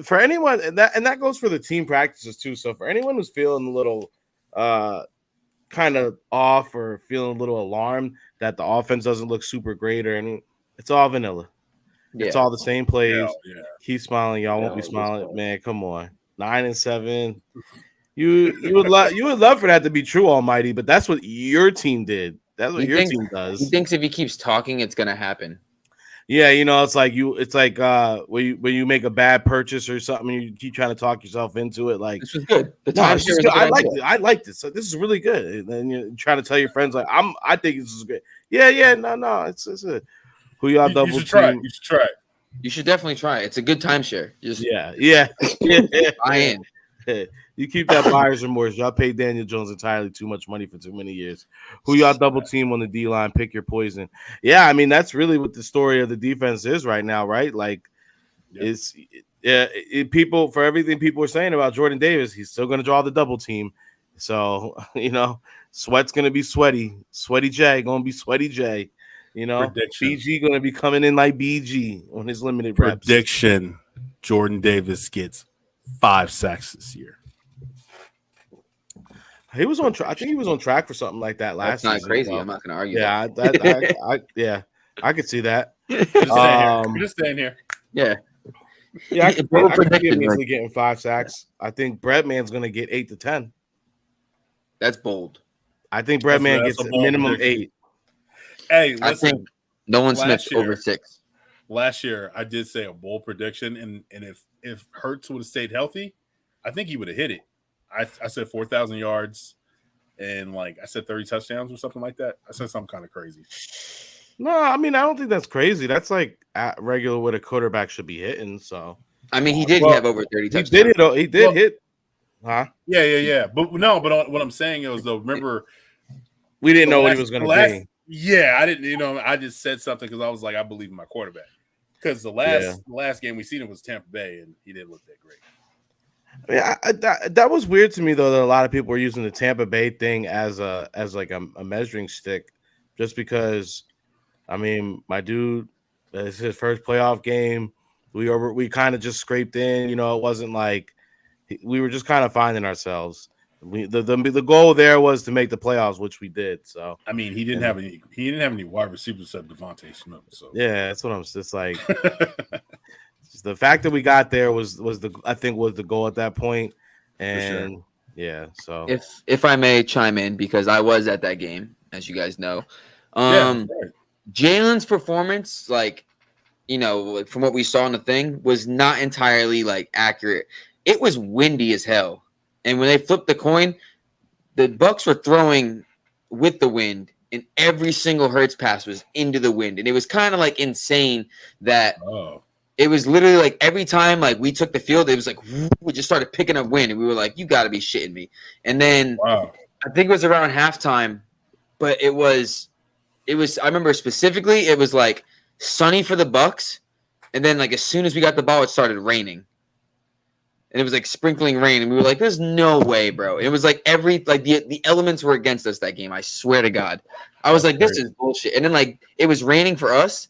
Speaker 5: for anyone, and that goes for the team practices too. So for anyone who's feeling a little kind of off or feeling a little alarmed that the offense doesn't look super great, it's all vanilla. Yeah. It's all the same plays. Yeah. Keep smiling, y'all won't be smiling, man. Come on, 9-7. You would love for that to be true, Almighty, but that's what your team did. That's what your team does.
Speaker 4: He thinks if he keeps talking, it's gonna happen.
Speaker 5: Yeah, it's like when you make a bad purchase or something, and you keep trying to talk yourself into it. Like,
Speaker 4: this was good.
Speaker 5: I liked it. So this is really good. And then you're trying to tell your friends like, I think this is good. Yeah. No, it's good. Who y'all double team?
Speaker 2: You should try it.
Speaker 4: You should definitely try it. It's a good timeshare.
Speaker 5: Yeah.
Speaker 4: Buy in.
Speaker 5: You keep that buyer's remorse. Y'all paid Daniel Jones entirely too much money for too many years. Who y'all double team on the D line? Pick your poison. Yeah, I mean that's really what the story of the defense is right now, right? Like, people for everything people are saying about Jordan Davis, he's still going to draw the double team. So Sweat's going to be sweaty J going to be sweaty J. BG going to be coming in like BG on his limited reps.
Speaker 2: Prediction: Jordan Davis gets 5 sacks this year.
Speaker 5: He was on track. I think he was on track for something like that last season.
Speaker 4: That's not crazy. I'm not going to argue.
Speaker 5: Yeah, I could see that.
Speaker 2: Just staying here.
Speaker 5: Yeah, I could see him easily getting 5 sacks. I think Breadman's going to get 8 to 10.
Speaker 4: That's bold.
Speaker 5: I think Breadman gets minimum 8.
Speaker 2: Hey, listen,
Speaker 4: I think Nolan Smith's over 6.
Speaker 2: Last year, I did say a bold prediction, and if Hurts would have stayed healthy, I think he would have hit it. I said 4,000 yards, and I said 30 touchdowns or something like that. I said something kind of crazy.
Speaker 5: No, I mean I don't think that's crazy. That's like at regular what a quarterback should be hitting. So
Speaker 4: I mean he did have over 30 touchdowns.
Speaker 5: He did hit. Huh?
Speaker 2: Yeah. But what I'm saying is though, remember
Speaker 5: we didn't know what he was going to be.
Speaker 2: Yeah, I didn't. I just said something because I was like, I believe in my quarterback. Because the last game we seen him was Tampa Bay, and he didn't look that great.
Speaker 5: That was weird to me though that a lot of people were using the Tampa Bay thing as a measuring stick. just because, I mean, my dude, it's his first playoff game. We kind of just scraped in. You know, it wasn't like we were just kind of finding ourselves. The goal there was to make the playoffs, which we did. So
Speaker 2: I mean, he didn't have any wide receivers except Devontae Smith. So
Speaker 5: yeah, that's what I'm just like. The fact that we got there was the goal at that point, and
Speaker 2: sure.
Speaker 5: yeah. So
Speaker 4: if I may chime in, because I was at that game, as you guys know,
Speaker 2: right.
Speaker 4: Jalen's performance, like, you know, like from what we saw in the thing, was not entirely like accurate. It was windy as hell, and when they flipped the coin, the Bucs were throwing with the wind, and every single Hurts pass was into the wind, and it was kind of like insane that.
Speaker 2: Oh.
Speaker 4: It was literally like every time like we took the field, it was like we just started picking up wind, and we were like, "You got to be shitting me!" And then I think it was around halftime, but it was. I remember specifically, it was like sunny for the Bucs, and then like as soon as we got the ball, it started raining, and it was like sprinkling rain, and we were like, "There's no way, bro!" It was like the elements were against us that game. I swear to God, I was like, "This is bullshit." And then like it was raining for us,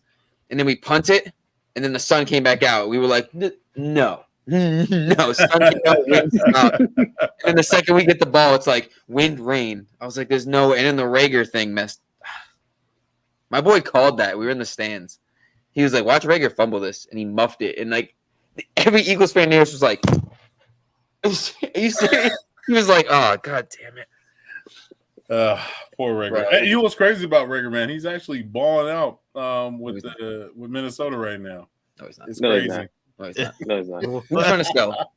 Speaker 4: and then we punt it. And then the sun came back out. We were like, no, sun came out, wind stopped. And then the second we get the ball, it's like wind, rain. I was like, there's no way. And then the Rager thing messed. My boy called that. We were in the stands. He was like, watch Rager fumble this. And he muffed it. And like every Eagles fan near us was like, are you serious? He was like, oh, God damn it.
Speaker 2: Poor Rager. Hey, you know what's crazy about Rager, man? He's actually balling out with Minnesota right now.
Speaker 4: No, he's not.
Speaker 2: It's crazy.
Speaker 6: No, he's not.
Speaker 4: Who's trying to sell?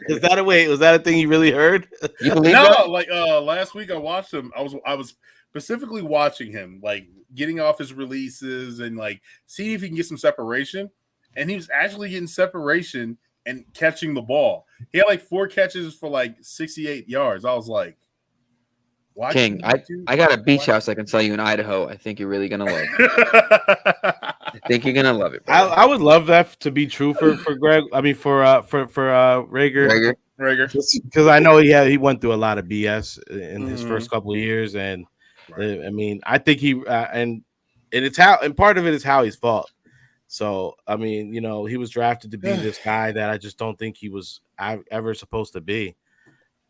Speaker 5: Was that a thing you really heard?
Speaker 4: You believe
Speaker 2: no,
Speaker 4: that?
Speaker 2: like last week I watched him. I was specifically watching him, like getting off his releases and like seeing if he can get some separation. And he was actually getting separation and catching the ball. He had like 4 catches for like 68 yards. I was like,
Speaker 4: King, I got a beach house I can sell you in Idaho. I think you're really gonna love it. I think you're gonna love it.
Speaker 5: I would love that to be true for Greg. I mean for Rager. Because I know he went through a lot of BS in his first couple of years, and I mean I think and it's how, and part of it is how he's fought. So I mean, you know, he was drafted to be this guy that I just don't think he was ever supposed to be.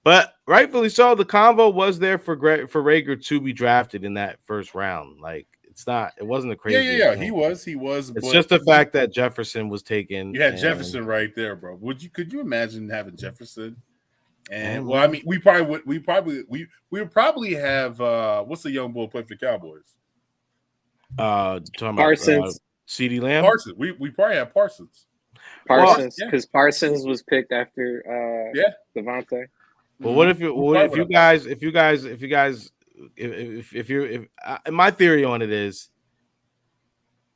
Speaker 5: But rightfully so, the convo was there for Rager to be drafted in that first round. Like it wasn't a crazy.
Speaker 2: Yeah. He was.
Speaker 5: It's just the fact that Jefferson was taken.
Speaker 2: You had Jefferson right there, bro. Could you imagine having Jefferson? And well, I mean, we would probably have what's the young bull play for the Cowboys?
Speaker 5: Talking
Speaker 6: Parsons,
Speaker 5: about CeeDee Lamb.
Speaker 2: Parsons. We probably have Parsons.
Speaker 6: Because Parsons was picked after Devontae.
Speaker 5: Well, what if you guys, my theory on it is,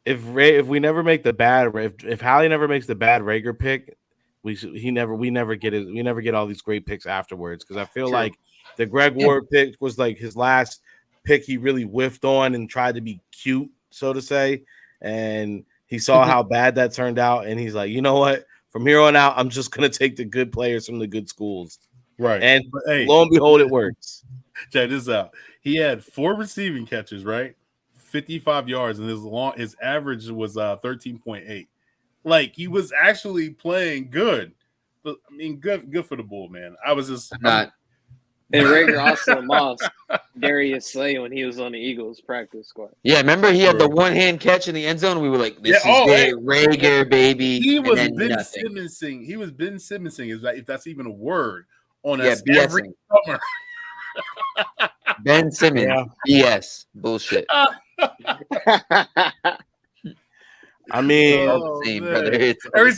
Speaker 5: if we never make the bad, if Hallie never makes the bad Rager pick, we never get all these great picks afterwards. Because I feel like the Greg Ward pick was like his last pick. He really whiffed on and tried to be cute, so to say, and he saw how bad that turned out, and he's like, you know what? From here on out, I'm just gonna take the good players from the good schools.
Speaker 2: Right.
Speaker 5: And lo and behold, it works.
Speaker 2: Check this out. He had 4 receiving catches, right? 55 yards, and his average was 13.8. Like, he was actually playing good. I mean, good for the Bull, man. I was just
Speaker 6: not. And Rager also lost Darius Slay when he was on the Eagles practice squad.
Speaker 4: Yeah, remember he had the one-hand catch in the end zone. We were like, "This is Rager, baby."
Speaker 2: He was Ben Simmonsing. He was Ben Simmonsing, if that's even a word. On us every summer.
Speaker 4: Ben Simmons, BS bullshit.
Speaker 5: I mean,
Speaker 2: every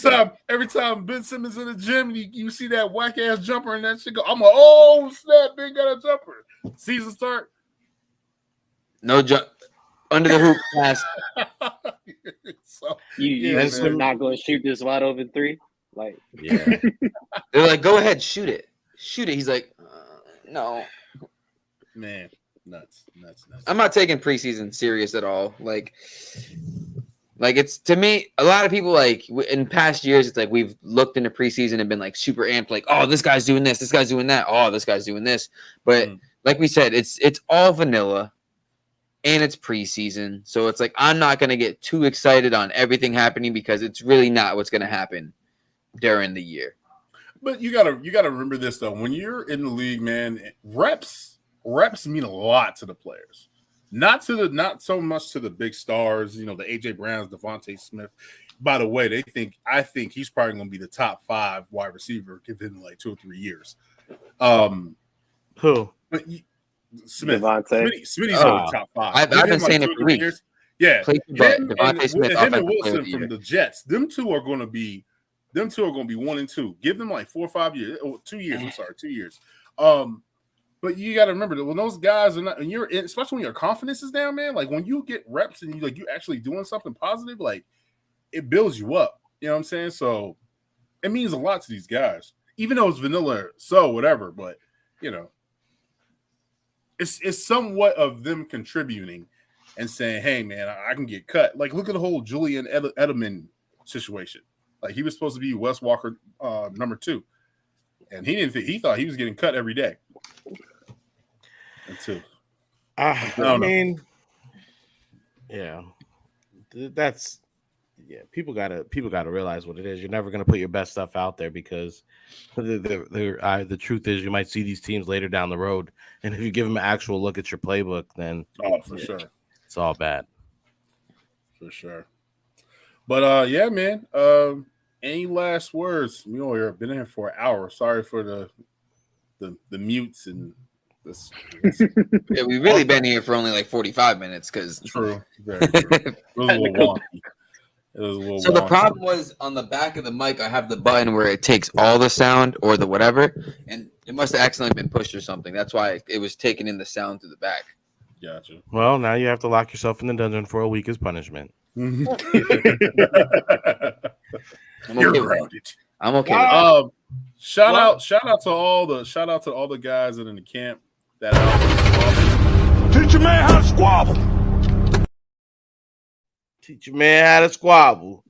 Speaker 2: time Ben Simmons in the gym, you see that whack ass jumper and that shit go. I'm like, oh snap, Ben got a jumper. Season start.
Speaker 4: No jump under the hoop pass.
Speaker 6: So, you're not going to shoot this wide open 3? Like,
Speaker 4: yeah. They're like, go ahead, shoot it. He's like, no.
Speaker 2: Man, nuts.
Speaker 4: I'm not taking preseason serious at all. Like it's, to me, a lot of people, like in past years, it's like we've looked into preseason and been like super amped, like, oh, this guy's doing this guy's doing that, oh, this guy's doing this. But like we said, it's all vanilla. and it's preseason. So it's like I'm not going to get too excited on everything happening because it's really not what's going to happen during the year.
Speaker 2: But you gotta remember this though. When you're in the league, man, reps mean a lot to the players. Not so much to the big stars, the AJ Browns, Devontae Smith. By the way, I think he's probably going to be the top 5 wide receiver within like 2 or 3 years.
Speaker 5: Who?
Speaker 2: Smith. Smitty's
Speaker 4: Oh,
Speaker 2: the top 5.
Speaker 4: I've been saying it for weeks.
Speaker 2: Years. Yeah,
Speaker 4: Devontae Smith,
Speaker 2: him and Wilson from the Jets. Them two are going to be 1 and 2. Give them like 4 or 5 years. 2 years. I'm sorry, 2 years. But you got to remember that when those guys are not, and especially when your confidence is down, man. Like when you get reps and you actually doing something positive, like it builds you up. You know what I'm saying? So it means a lot to these guys, even though it's vanilla. So whatever, but it's somewhat of them contributing and saying, "Hey, man, I can get cut." Like look at the whole Julian Edelman situation. Like he was supposed to be Wes Walker number 2, and he didn't think he thought he was getting cut every day.
Speaker 5: I mean, yeah, people gotta realize what it is. You're never gonna put your best stuff out there because the truth is you might see these teams later down the road, and if you give them an actual look at your playbook, then
Speaker 2: for sure,
Speaker 5: it's all bad.
Speaker 2: For sure. But yeah, man. Any last words? We've been in here for an hour. Sorry for the mutes and this.
Speaker 4: Yeah, we've really been here for only like 45 minutes because
Speaker 2: true. Very true. It was a little wonky.
Speaker 4: So the problem was on the back of the mic, I have the button where it takes all the sound or the whatever, and it must have accidentally been pushed or something. That's why it was taking in the sound through the back.
Speaker 2: Gotcha.
Speaker 5: Well, now you have to lock yourself in the dungeon for a week as punishment.
Speaker 4: I'm
Speaker 2: You're
Speaker 4: okay
Speaker 2: grounded.
Speaker 4: I'm okay.
Speaker 2: Shout out to all the guys that are in the camp that
Speaker 7: teach a man how to squabble.
Speaker 5: Teach a man how to squabble.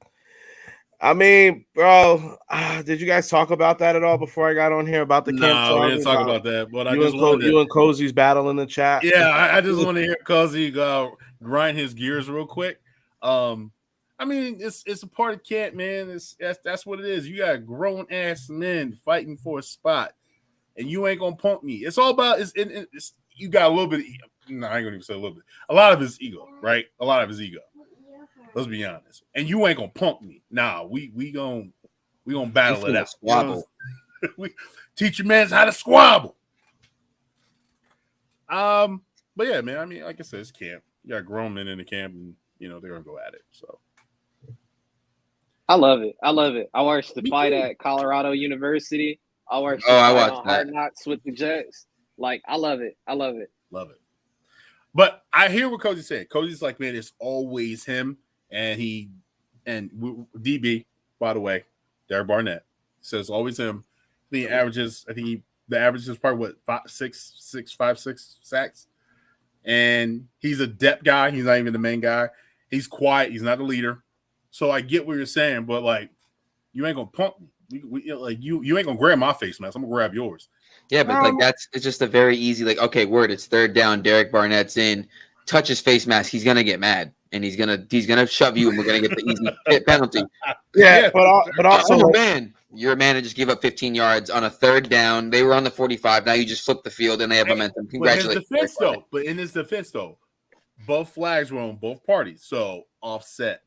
Speaker 5: I mean, bro, did you guys talk about that at all before I got on here about the camp?
Speaker 2: No, we didn't talk about that. But
Speaker 5: you and Cozy's battle in the chat.
Speaker 2: Yeah, I just want to hear Cozy grind his gears real quick. I mean, it's a part of camp, man. That's what it is. You got grown ass men fighting for a spot, and you ain't gonna punk me. It's all about it's you got a little bit. No, I ain't gonna even say a little bit. A lot of his ego, right? A lot of his ego. Let's be honest. And you ain't gonna punk me. Nah, we gonna battle it out.
Speaker 4: Squabble.
Speaker 2: We teach your man how to squabble. But yeah, man. I mean, like I said, it's camp. You got grown men in the camp, and they're gonna go at it. So.
Speaker 6: I love it. I watched the fight at Colorado University. I watched Hard Knocks with the Jets. Like, I love it.
Speaker 2: Love it. But I hear what Cozy said. Cozy's like, man, it's always him. And DB, by the way, Derek Barnett says always him. The averages, the average is probably what, 5-6 sacks. And he's a depth guy. He's not even the main guy. He's quiet. He's not a leader. So I get what you're saying, but like, you ain't gonna pump me. You ain't gonna grab my face mask. I'm gonna grab yours.
Speaker 4: Yeah, but it's just a very easy okay. It's third down. Derek Barnett's in. Touch his face mask. He's gonna get mad, and he's gonna shove you, and we're gonna get the easy penalty.
Speaker 5: Yeah, but also,
Speaker 4: you're a man who just gave up 15 yards on a third down. They were on the 45. Now you just flip the field, and they have momentum. Congratulations.
Speaker 2: But in his defense, though, both flags were on both parties, so offset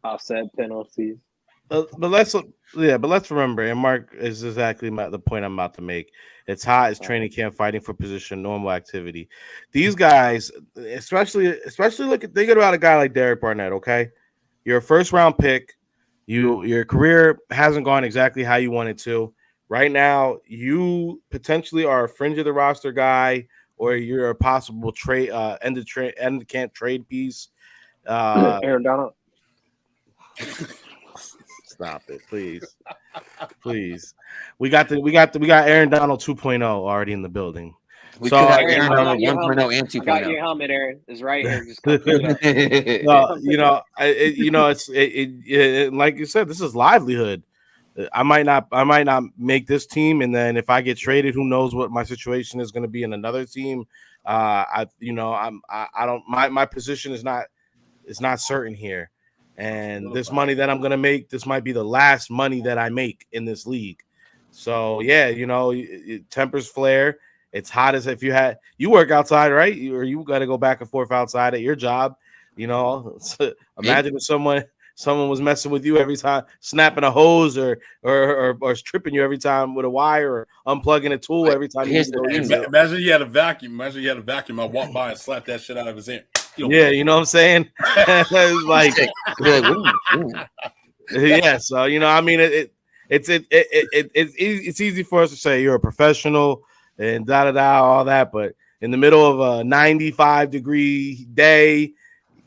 Speaker 6: penalties.
Speaker 5: But let's remember, and Mark is exactly the point I'm about to make. It's hot. It's training camp, fighting for position, normal activity. These guys, especially think about a guy like Derek Barnett. Okay, you're a first round pick. Your career hasn't gone exactly how you wanted to. Right now, you potentially are a fringe of the roster guy, or you're a possible trade end of camp trade piece.
Speaker 6: Aaron Donald.
Speaker 5: Stop it, please. We got Aaron Donald 2.0 already in the building.
Speaker 4: We could have Aaron Donald 1.0 and 2.0.
Speaker 6: Got your helmet, Aaron. Is right here. Just
Speaker 5: it's like you said, this is livelihood. I might not make this team, and then if I get traded, who knows what my situation is going to be in another team. I don't. My position is not certain here, and this money that I'm gonna make, this might be the last money that I make in this league. So yeah, tempers flare. It's hot as if you work outside, right? Or you got to go back and forth outside at your job. Imagine if someone was messing with you every time, snapping a hose or tripping you every time with a wire or unplugging a tool every time.
Speaker 2: Imagine you had a vacuum. I walked by and slapped that shit out of his hand.
Speaker 5: Yeah, you know what I'm saying? It's like, yeah. So I mean, it's easy for us to say you're a professional and all that, but in the middle of a 95-degree day,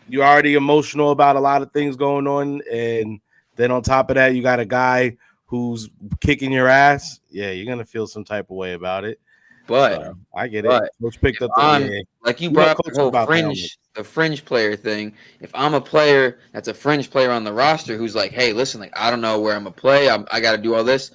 Speaker 5: you're already emotional about a lot of things going on, and then on top of that, you got a guy who's kicking your ass. Yeah, you're gonna feel some type of way about it. But I get it. Coach picked up
Speaker 4: like you brought up the whole the fringe player thing. If I'm a player that's a fringe player on the roster who's like, hey, listen, like I don't know where I'm gonna play. I got to do all this.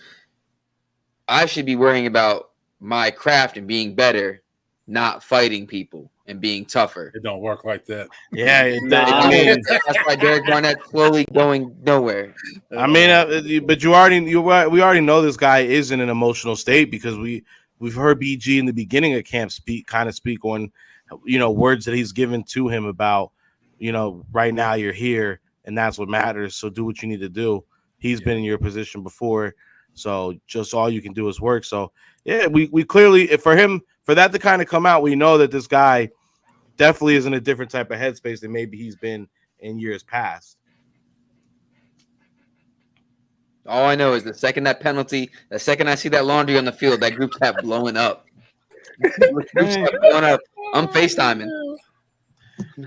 Speaker 4: I should be worrying about my craft and being better, not fighting people and being tougher.
Speaker 2: It don't work like that.
Speaker 5: Yeah,
Speaker 4: that's why Derek Barnett's slowly going nowhere.
Speaker 5: I mean, but we already know this guy is in an emotional state because we've heard BG in the beginning of camp speak on, words that he's given to him about, right now you're here and that's what matters. So do what you need to do. He's been in your position before. So just all you can do is work. So yeah, we clearly, for that to kind of come out, we know that this guy definitely is in a different type of headspace than maybe he's been in years past.
Speaker 4: All I know is the second I see that laundry on the field, that group chat blowing up. I'm FaceTiming.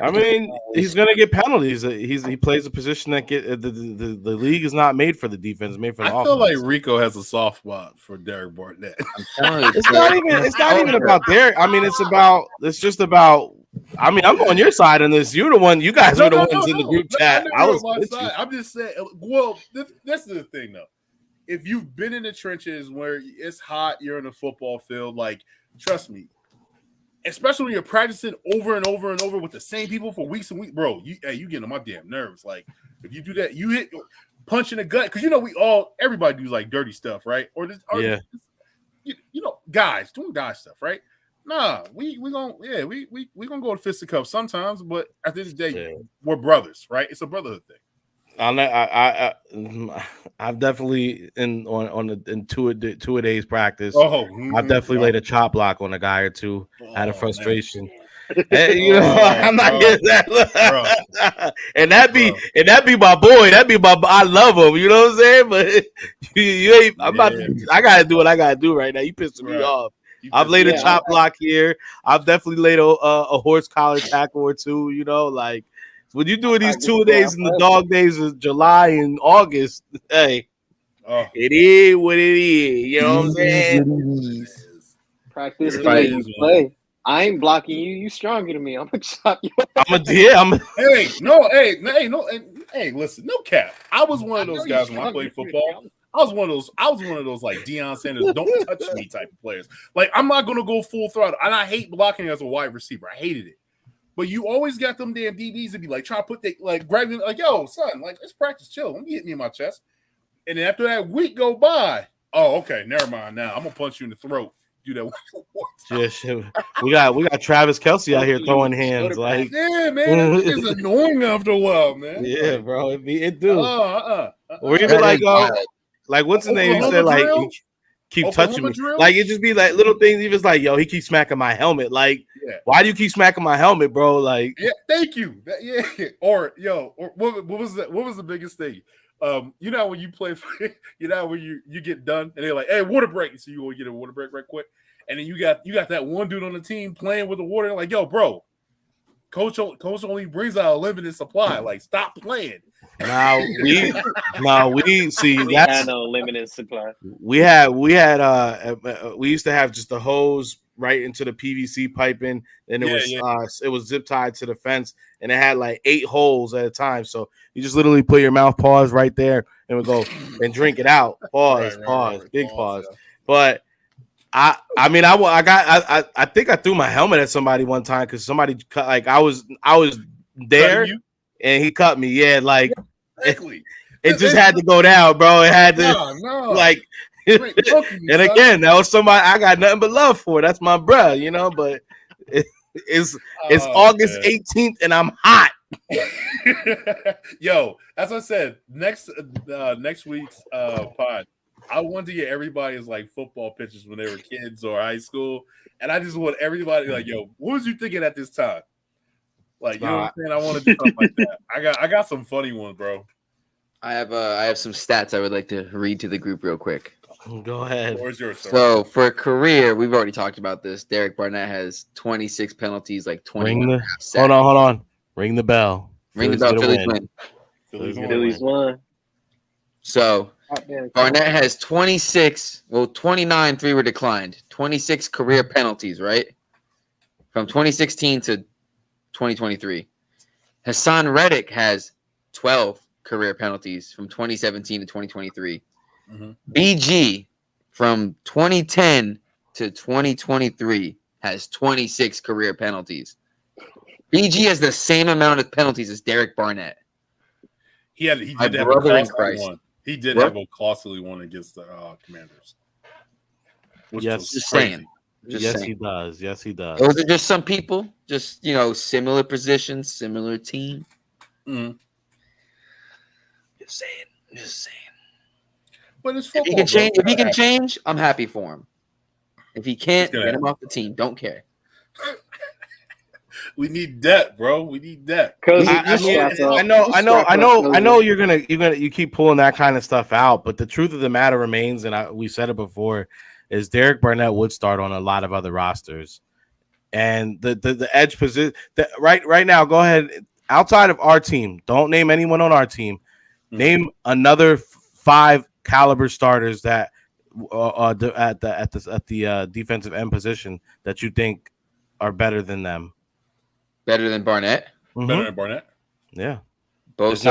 Speaker 5: I mean, he's gonna get penalties. He plays a position that the league is not made for the defense, it's made for the offense.
Speaker 2: I feel like Rico has a soft spot for Derek Barnett.
Speaker 5: It's not even about Derek. I mean, it's just about. I mean, I'm on your side on this. You guys were the ones in the group chat. I was on my side.
Speaker 2: I'm just saying. Well, this is the thing though. If you've been in the trenches where it's hot, you're in a football field. Like, trust me. Especially when you're practicing over and over and over with the same people for weeks and weeks, bro. You getting on my damn nerves. Like, if you do that, you hit punch in the gut because everybody does like dirty stuff, right? Guys doing guy stuff, right? Nah, we gonna go to fisticuffs sometimes, but at the end of the day, we're brothers, right? It's a brotherhood thing.
Speaker 5: I've definitely in two a days practice. I've definitely laid a chop block on a guy or two out of frustration. And, I'm not getting that. And that be my boy. I love him. You know what I'm saying? But you ain't. I gotta do what I gotta do right now. You pissing me off. I've laid a chop block here. I've definitely laid a horse collar tackle or two. Like. When you doing these 2 days in the dog days of July and August, hey, it is what it is. You know what I'm saying?
Speaker 6: Practice the way you play. I ain't blocking you. You stronger than me. I'm gonna chop you.
Speaker 2: Hey, listen, no cap. I was one of those guys when I played football. I was one of those like Deion Sanders, don't touch me type of players. Like, I'm not gonna go full throttle, and I hate blocking as a wide receiver. I hated it. But you always got them damn DBs to be like, try to put grab me like, yo, son, like, let's practice, chill. Don't hit me in my chest. And then after that week go by, okay, never mind. Now I'm gonna punch you in the throat. Do that.
Speaker 5: Yeah, shit. We got Travis Kelce out here throwing hands. Like,
Speaker 2: yeah, man, it's annoying after a while, man.
Speaker 5: Yeah, bro, it do. Or even like what's his name? He said like. Keep touching me. Drills? Like, it just be like little things. He was like, yo, he keeps smacking my helmet. Like, why do you keep smacking my helmet, bro? Like,
Speaker 2: thank you. Or what was that? What was the biggest thing? When you play, when you get done and they're like, hey, water break. So you go get a water break right quick. And then you got that one dude on the team playing with the water. They're like, yo, bro, coach only brings out a limited supply. Like, stop playing.
Speaker 5: We see
Speaker 6: we had no limited supply.
Speaker 5: We used to have just the hose right into the PVC piping, and it was zip tied to the fence, and it had like 8 holes at a time. So you just literally put your mouth pause right there and we go and drink it out. Pause, big pause. Yeah. But I think I threw my helmet at somebody one time because somebody cut, like I was there and he cut me. Yeah, like
Speaker 2: exactly.
Speaker 5: It just had to go down, bro. It had to like and again, that was somebody I got nothing but love for. That's my bro, you know, but it's August 18th and I'm hot.
Speaker 2: Yo, as I said, next week's pod, I want to get everybody's like football pictures when they were kids or high school, and I just want everybody like, yo, what was you thinking at this time? Like, you know what I'm saying? I want to do something like that. I got some funny ones, bro.
Speaker 4: I have some stats I would like to read to the group real quick.
Speaker 5: Go ahead.
Speaker 2: Where's yours, sir?
Speaker 4: So for a career, we've already talked about this. Derek Barnett has 26 penalties, like 21.
Speaker 5: Hold on. Ring the bell.
Speaker 4: Ring the bell. Phillies win.
Speaker 6: Phillies won.
Speaker 4: So Barnett has 29 3 were declined. 26 career penalties, right? From 2016 to 2023. Hassan Reddick has 12 career penalties from 2017 to 2023. Mm-hmm. BG from 2010 to 2023 has 26 career penalties. BG has the same amount of penalties as Derek Barnett.
Speaker 2: He did have a costly one. He did have a costly one against the Commanders.
Speaker 5: Yes,
Speaker 4: just saying.
Speaker 5: He does. Yes, he does.
Speaker 4: Those are just some people, just similar positions, similar team.
Speaker 2: Mm-hmm.
Speaker 4: Just saying.
Speaker 2: But it's football.
Speaker 4: If he can change, I'm happy for him. If he can't, get him off the team. Don't care.
Speaker 2: We need depth, bro. We need depth.
Speaker 5: I know you keep pulling that kind of stuff out, but the truth of the matter remains, and we said it before, is Derek Barnett would start on a lot of other rosters, and the edge position. Right now, go ahead. Outside of our team, don't name anyone on our team. Mm-hmm. Name another 5 caliber starters that at the defensive end position that you think are better than them.
Speaker 4: Better than Barnett?
Speaker 2: Mm-hmm. Better than Barnett?
Speaker 5: Yeah.
Speaker 4: It's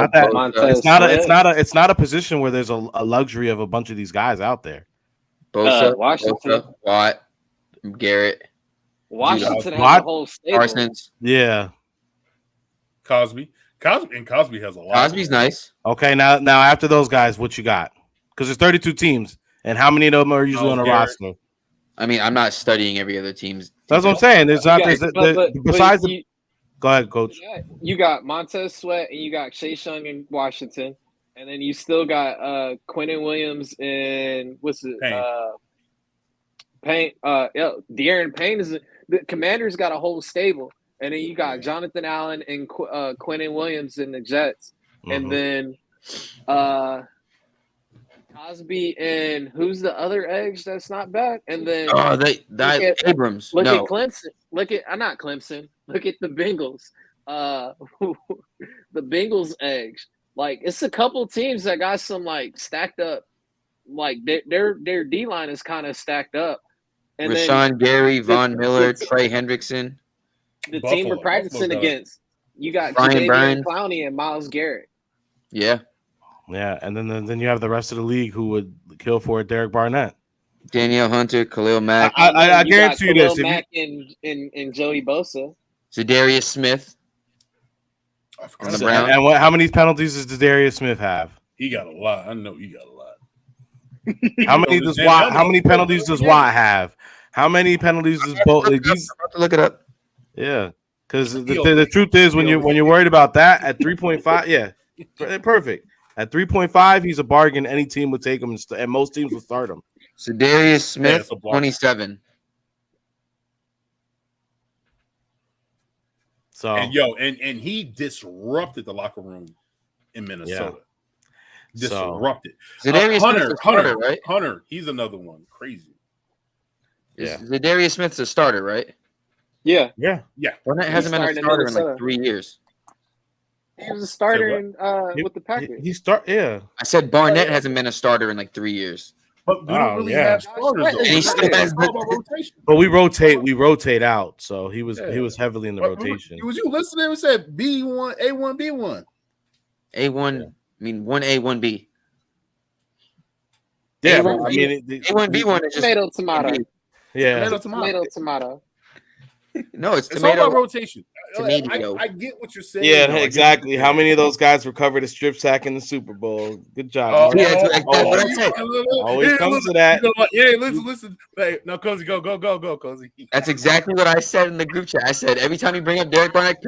Speaker 5: not a position where there's a luxury of a bunch of these guys out there.
Speaker 6: Washington,
Speaker 4: Watt, Garrett,
Speaker 6: Washington has a whole stable.
Speaker 4: Parsons.
Speaker 5: Yeah.
Speaker 2: Cosby has a lot.
Speaker 4: Cosby's nice.
Speaker 5: Okay, now after those guys, what you got? Because there's 32 teams, and how many of them are usually on a roster?
Speaker 4: I mean, I'm not studying every other team's.
Speaker 5: That's what I'm saying. There's not besides. Go ahead, Coach.
Speaker 6: You got Montez Sweat and you got Chase Young in Washington, and then you still got Quinnen Williams and Payne. De'Aaron Payne is the Commanders got a whole stable, and then you got Jonathan Allen and Quinnen Williams in the Jets, and then Cosby and who's the other edge that's not bad, and then
Speaker 4: Abrams.
Speaker 6: Look at Clemson. Look at the Bengals. The Bengals edge. Like it's a couple teams that got some like stacked up, like their D line is kind of stacked up. And
Speaker 4: Rashawn Gary, Von Miller, Trey Hendrickson.
Speaker 6: The team we're practicing against, you got
Speaker 4: Brian
Speaker 6: Clowney and Myles Garrett.
Speaker 5: Yeah, and then you have the rest of the league who would kill for it. Derek Barnett,
Speaker 4: Danielle Hunter, Khalil Mack.
Speaker 5: I guarantee you this.
Speaker 6: Mack and Joey Bosa.
Speaker 4: Zadarius Smith.
Speaker 5: And how many penalties does Zadarius Smith have?
Speaker 2: He got a lot. I know he got a lot.
Speaker 5: How many penalties does Watt have? How many penalties does both?
Speaker 4: I'm about to look it up.
Speaker 5: Yeah, because the truth is, when you're worried about that at 3.5, yeah, perfect. At 3.5, he's a bargain. Any team would take him, and most teams will start him.
Speaker 4: Zadarius Smith, 27.
Speaker 5: So
Speaker 2: and he disrupted the locker room in Minnesota. Yeah. Disrupted.
Speaker 4: Hunter, right?
Speaker 2: Hunter, he's another one. Crazy.
Speaker 4: Yeah. Zadarius Smith's a starter, right?
Speaker 6: Yeah.
Speaker 4: Barnett hasn't been a starter in like 3 years.
Speaker 6: He was a starter with the Packers.
Speaker 5: Yeah.
Speaker 4: I said Barnett hasn't been a starter in like 3 years.
Speaker 2: But we don't really have starters though.
Speaker 4: And he still has
Speaker 5: but we rotate out. So he was heavily in the rotation.
Speaker 2: Was you listening and said B1, A1, B1?
Speaker 4: A1, I mean 1A, 1B.
Speaker 5: Yeah,
Speaker 4: A1, B1 is just
Speaker 6: tomato.
Speaker 5: Yeah.
Speaker 6: Tomato.
Speaker 4: No, it's
Speaker 2: It's
Speaker 4: tomato.
Speaker 2: all about rotation.
Speaker 4: Tomato.
Speaker 2: I get what you're saying.
Speaker 5: Yeah,
Speaker 2: though.
Speaker 5: exactly. How many of those guys recovered a strip sack in the Super Bowl? Good job. Mark.
Speaker 4: Yeah, that's what I said.
Speaker 5: Always comes to that.
Speaker 2: You know what? Yeah, listen. Hey, no, Cozy, go, Cozy.
Speaker 4: That's exactly what I said in the group chat. I said every time you bring up Derek Barnett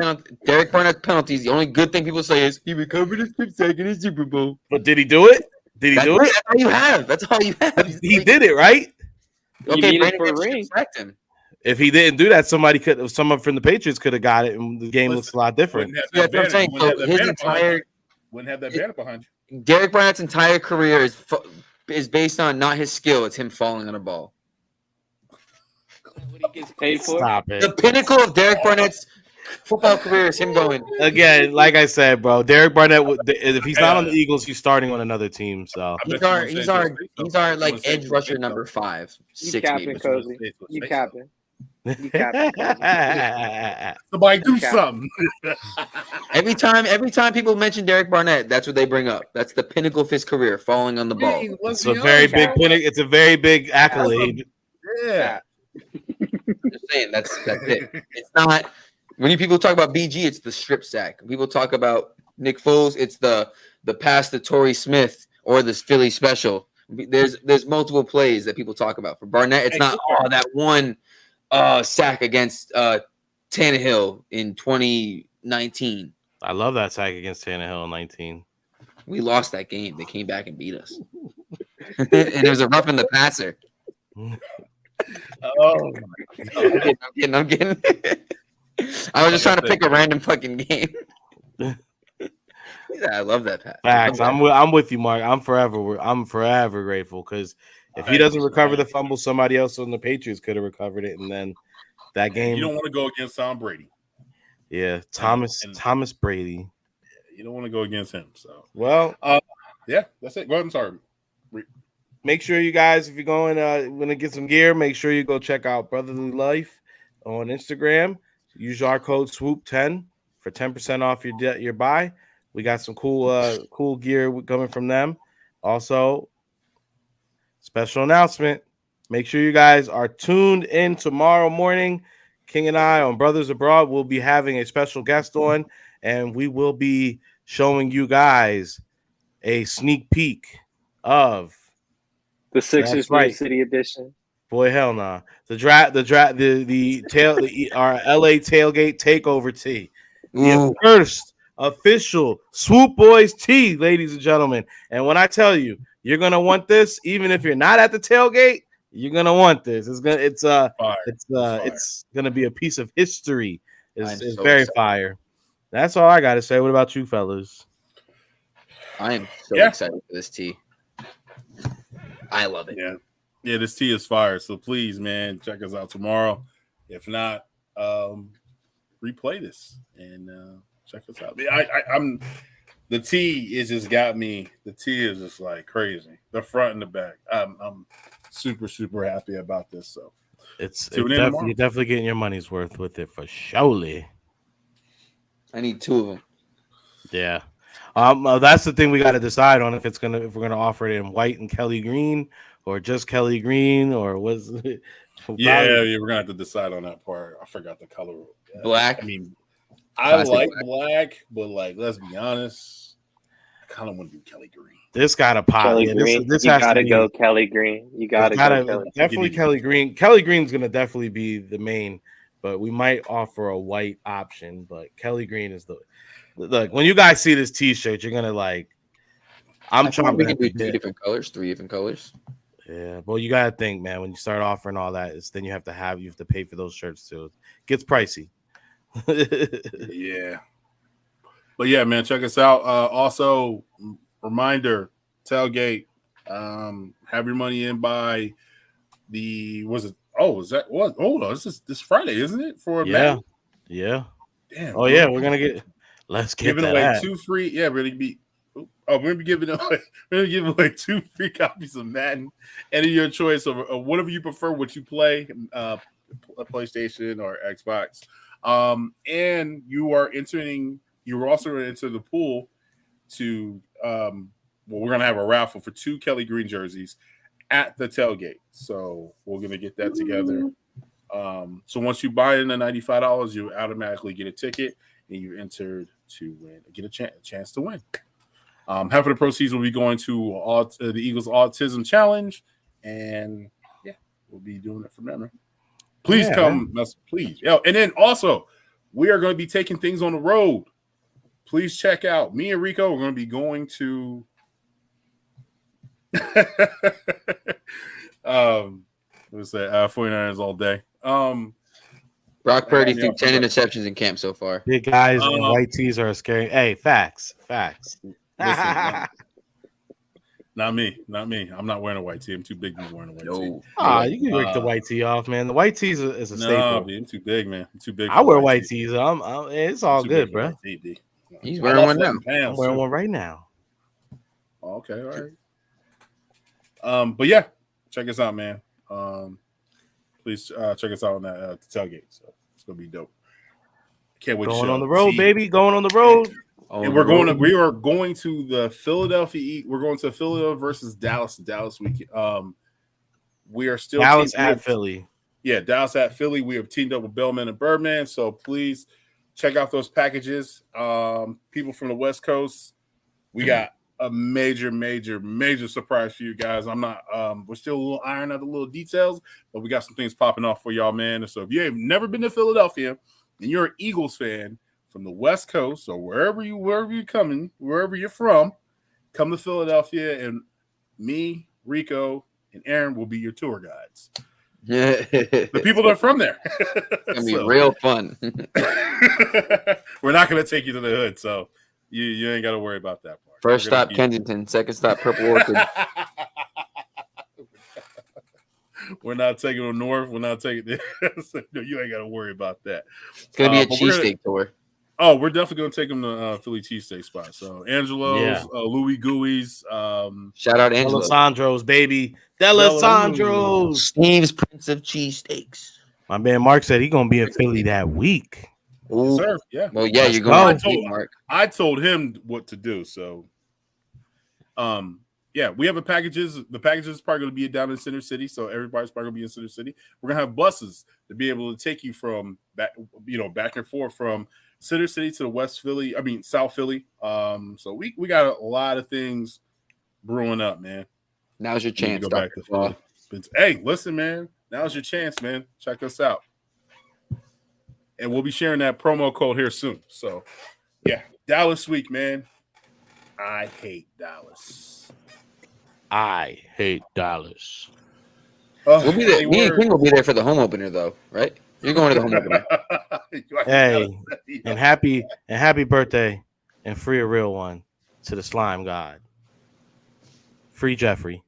Speaker 4: penalties, the only good thing people say is he recovered a strip sack in his Super Bowl.
Speaker 5: But did he do it? Did he do it?
Speaker 4: That's all you have. That's all you have.
Speaker 5: He did it, right?
Speaker 4: Okay, Brandon strip sacked him.
Speaker 5: If he didn't do that, someone from the Patriots could have got it, and the game looks a lot different.
Speaker 4: Yeah, that's what I'm saying. So his entire
Speaker 2: wouldn't have that banner behind you.
Speaker 4: Derek Barnett's entire career is based on not his skill; it's him falling on a ball.
Speaker 6: What he gets paid for?
Speaker 5: Stop it.
Speaker 4: The pinnacle of Derek Barnett's football career is him going.
Speaker 5: Again, like I said, bro, Derek Barnett. If he's not on the Eagles, he's starting on another team. So
Speaker 4: he's our like edge rusher number 5, 6
Speaker 6: You capping,
Speaker 4: maybe.
Speaker 6: Cozy. You capping.
Speaker 2: Somebody do something.
Speaker 4: Every time people mention Derek Barnett, that's what they bring up. That's the pinnacle of his career, falling on the ball.
Speaker 5: It's a very big pinnacle. It's a very big accolade.
Speaker 2: Yeah.
Speaker 4: Just saying, that's it. It's not when people talk about BG, it's the strip sack. People talk about Nick Foles, it's the pass to Torrey Smith or the Philly special. There's multiple plays that people talk about. For Barnett, it's not that one sack against Tannehill in 2019.
Speaker 5: I love that sack against Tannehill in 19.
Speaker 4: We lost that game. They came back and beat us. And it was a roughing the passer.
Speaker 2: Oh,
Speaker 4: I'm getting. I was just trying to pick a random fucking game. Yeah, I love that pass.
Speaker 5: Facts. I'm with you, Mark. I'm forever grateful because if he doesn't recover the fumble, somebody else on the Patriots could have recovered it, and then that game.
Speaker 2: You don't want to go against Tom Brady.
Speaker 5: Yeah, Thomas Brady.
Speaker 2: You don't want to go against him. So
Speaker 5: yeah,
Speaker 2: that's it. Go ahead. I'm sorry.
Speaker 5: Make sure you guys, if you're going to get some gear, make sure you go check out Brotherly Life on Instagram. Use our code SWOOP10 for 10% off your buy. We got some cool gear coming from them. Also, special announcement. Make sure you guys are tuned in tomorrow morning. King and I on Brothers Abroad will be having a special guest on, and we will be showing you guys a sneak peek of
Speaker 6: the Sixers New City edition.
Speaker 5: Boy, hell nah. Our LA tailgate takeover tee. The first official Swoop Boys tee, ladies and gentlemen. And when I tell you, you're gonna want this, even if you're not at the tailgate, you're gonna want this. It's gonna be a piece of history. It's so very excited. Fire. That's all I gotta say. What about you, fellas?
Speaker 4: I am so excited for this tee. I love it.
Speaker 2: Yeah, this tea is fire. So please, man, check us out tomorrow. If not, replay this and check us out. I'm the tea is just got me. The tea is just like crazy. The front and the back. I'm super, super happy about this. So
Speaker 5: you're definitely getting your money's worth with it for surely.
Speaker 4: I need 2 of them.
Speaker 5: Yeah. That's the thing we got to decide on if we're gonna offer it in white and Kelly green or just Kelly green or was it?
Speaker 2: Yeah, we're gonna have to decide on that part. I forgot the color.
Speaker 4: Black.
Speaker 2: I mean, I like black, but like, let's be honest, I kind of want to do Kelly green.
Speaker 5: This gotta pop.
Speaker 6: Kelly Green. This you gotta go Kelly Green. You gotta go
Speaker 5: definitely Kelly Green. Kelly Green's gonna definitely be the main, but we might offer a white option. But Kelly Green is the look. When you guys see this T-shirt, you're gonna like. I'm trying to
Speaker 4: do 3 different colors.
Speaker 5: Yeah, well, you gotta think, man. When you start offering all that, then you have to pay for those shirts too. It gets pricey.
Speaker 2: Yeah, but yeah, man, check us out. Also, reminder: tailgate. Have your money in by the this Friday, isn't it? For
Speaker 5: yeah.
Speaker 2: Damn.
Speaker 5: Oh yeah, we're gonna get. Let's get
Speaker 2: giving away 2 free. Yeah, really be. We're gonna be giving away 2 free copies of Madden, and in your choice of whatever you prefer, what you play, PlayStation or Xbox. And you are entering. You are also going to enter the pool to. We're gonna have a raffle for 2 Kelly Green jerseys, at the tailgate. So we're going to get that together. So once you buy in the $95, you automatically get a ticket and you're entered to win, get a chance to win. Half of the proceeds will be going to the Eagles Autism Challenge, and yeah, we'll be doing it from there, man. Please come, please. Yeah, and then also, we are going to be taking things on the road. Please check out me and Rico. We're going to be going to what's that? 49ers all day.
Speaker 4: Brock Purdy threw 10 interceptions in camp so far.
Speaker 5: Big guys in white tees are scary. Hey, facts.
Speaker 2: Listen, not me. I'm not wearing a white tee. I'm too big to be wearing a white tee.
Speaker 5: You can break the white tee off, man. The white tee is a staple.
Speaker 2: I'm too big, man. I'm too big.
Speaker 5: I wear white tees. It's all good, bro.
Speaker 4: He's wearing one now.
Speaker 5: I'm wearing one right now.
Speaker 2: Okay, all right. But yeah, check us out, man. Please check us out on that tailgate. So it's gonna be dope. Can't wait.
Speaker 5: Going on the road, baby. Going on the road.
Speaker 2: And we are going to the Philadelphia. We're going to Philadelphia versus Dallas. Dallas week. We are still
Speaker 5: Dallas at Philly.
Speaker 2: Yeah, Dallas at Philly. We have teamed up with Bellman and Birdman. So please check out those packages. People from the West Coast, we got a major surprise for you guys. I'm not. We're still a little iron out the little details, but we got some things popping off for y'all, man. So if you have never been to Philadelphia and you're an Eagles fan from the West Coast or wherever you're coming, wherever you're from, come to Philadelphia, and me, Rico, and Aaron will be your tour guides. The people that are from there.
Speaker 4: It's gonna be real fun.
Speaker 2: We're not gonna take you to the hood, so you ain't got to worry about that part.
Speaker 4: First stop Kensington, second stop Purple Orchid.
Speaker 2: We're not taking them north. We're not taking. No, you ain't got to worry about that.
Speaker 4: It's gonna be a cheesesteak tour.
Speaker 2: Oh, we're definitely going to take them to Philly cheesesteak spot. So Angelo's, Louis Gooey's.
Speaker 4: Shout out Angelo.
Speaker 5: Delisandro's, baby. Delisandro's.
Speaker 4: Steve's Prince of Cheesesteaks.
Speaker 5: My man Mark said he's going to be in Philly that week.
Speaker 2: Yes, sir. Yeah.
Speaker 4: Well, yeah, you're going to Mark.
Speaker 2: I told him what to do. So, yeah, we have packages. The packages is probably going to be down in Center City. So everybody's probably going to be in Center City. We're going to have buses to be able to take you from back and forth from Center City to the South Philly. So we got a lot of things brewing up, man.
Speaker 4: Now's your chance.
Speaker 2: To go back to Philly. Hey, listen, man. Now's your chance, man. Check us out. And we'll be sharing that promo code here soon. So, yeah, Dallas week, man. I hate Dallas.
Speaker 4: We'll be there. Me and King will be there for the home opener, though, right? You're going to the home opener.
Speaker 5: Hey, and happy birthday and free a real one to the slime god. Free Jeffrey.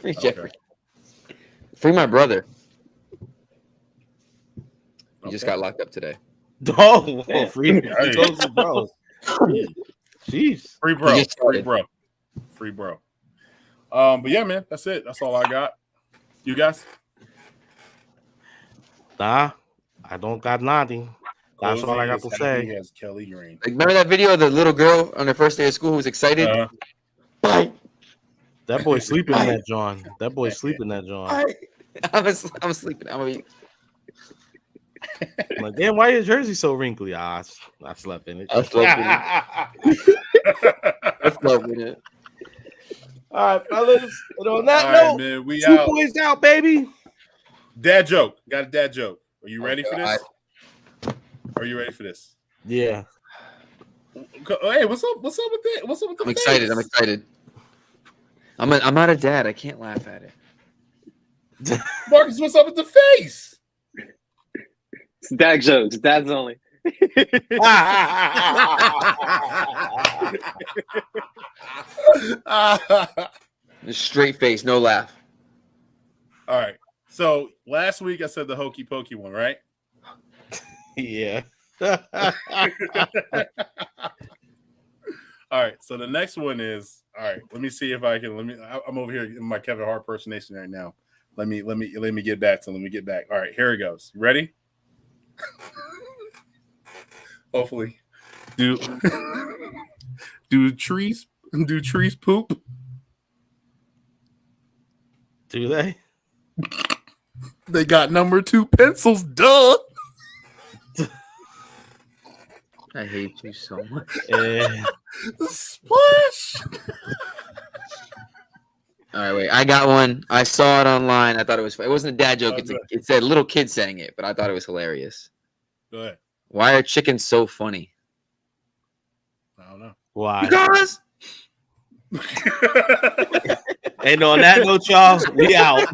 Speaker 4: Free Jeffrey. Free my brother. He just got locked up today.
Speaker 5: Oh, free bro. Jeez.
Speaker 2: Free bro. But yeah, man, that's it. That's all I got. You guys?
Speaker 5: Nah, I don't got nothing. That's all I got to say.
Speaker 2: Has Kelly Green.
Speaker 4: Like, remember that video of the little girl on her first day of school who was excited? Bye.
Speaker 5: That boy sleeping in that John.
Speaker 4: I'm sleeping. I'm
Speaker 5: like, damn, why is your jersey so wrinkly? I slept in it.
Speaker 4: I slept in it.
Speaker 5: All right, fellas. And on that note,
Speaker 2: man, we
Speaker 5: Swoop
Speaker 2: out.
Speaker 5: Boys out, baby.
Speaker 2: Dad joke. Got a dad joke. Are you ready for this? Are you ready for this?
Speaker 5: Yeah.
Speaker 2: Hey, what's up? What's up with that? What's up with the
Speaker 4: I'm excited. I'm excited. I'm not a dad. I can't laugh at it.
Speaker 2: Marcus, what's up with the face?
Speaker 6: It's dad jokes. Dad's only.
Speaker 4: Straight face, no laugh.
Speaker 2: All right. So last week I said the hokey pokey one, right?
Speaker 5: Yeah.
Speaker 2: All right. So the next one is let me see if I can. I'm over here in my Kevin Hart impersonation right now. Let me get back. All right, here it goes. You ready? Hopefully. Do trees poop?
Speaker 5: Do they?
Speaker 2: They got number 2 pencils. Duh.
Speaker 4: I hate you so much.
Speaker 2: Splash.
Speaker 4: All right, wait. I got one. I saw it online. I thought it was. It wasn't a dad joke. It said little kid saying it, but I thought it was hilarious.
Speaker 2: Go ahead.
Speaker 4: Why are chickens so funny?
Speaker 2: I don't know.
Speaker 5: Why?
Speaker 4: Because.
Speaker 5: And on that note, y'all, we out.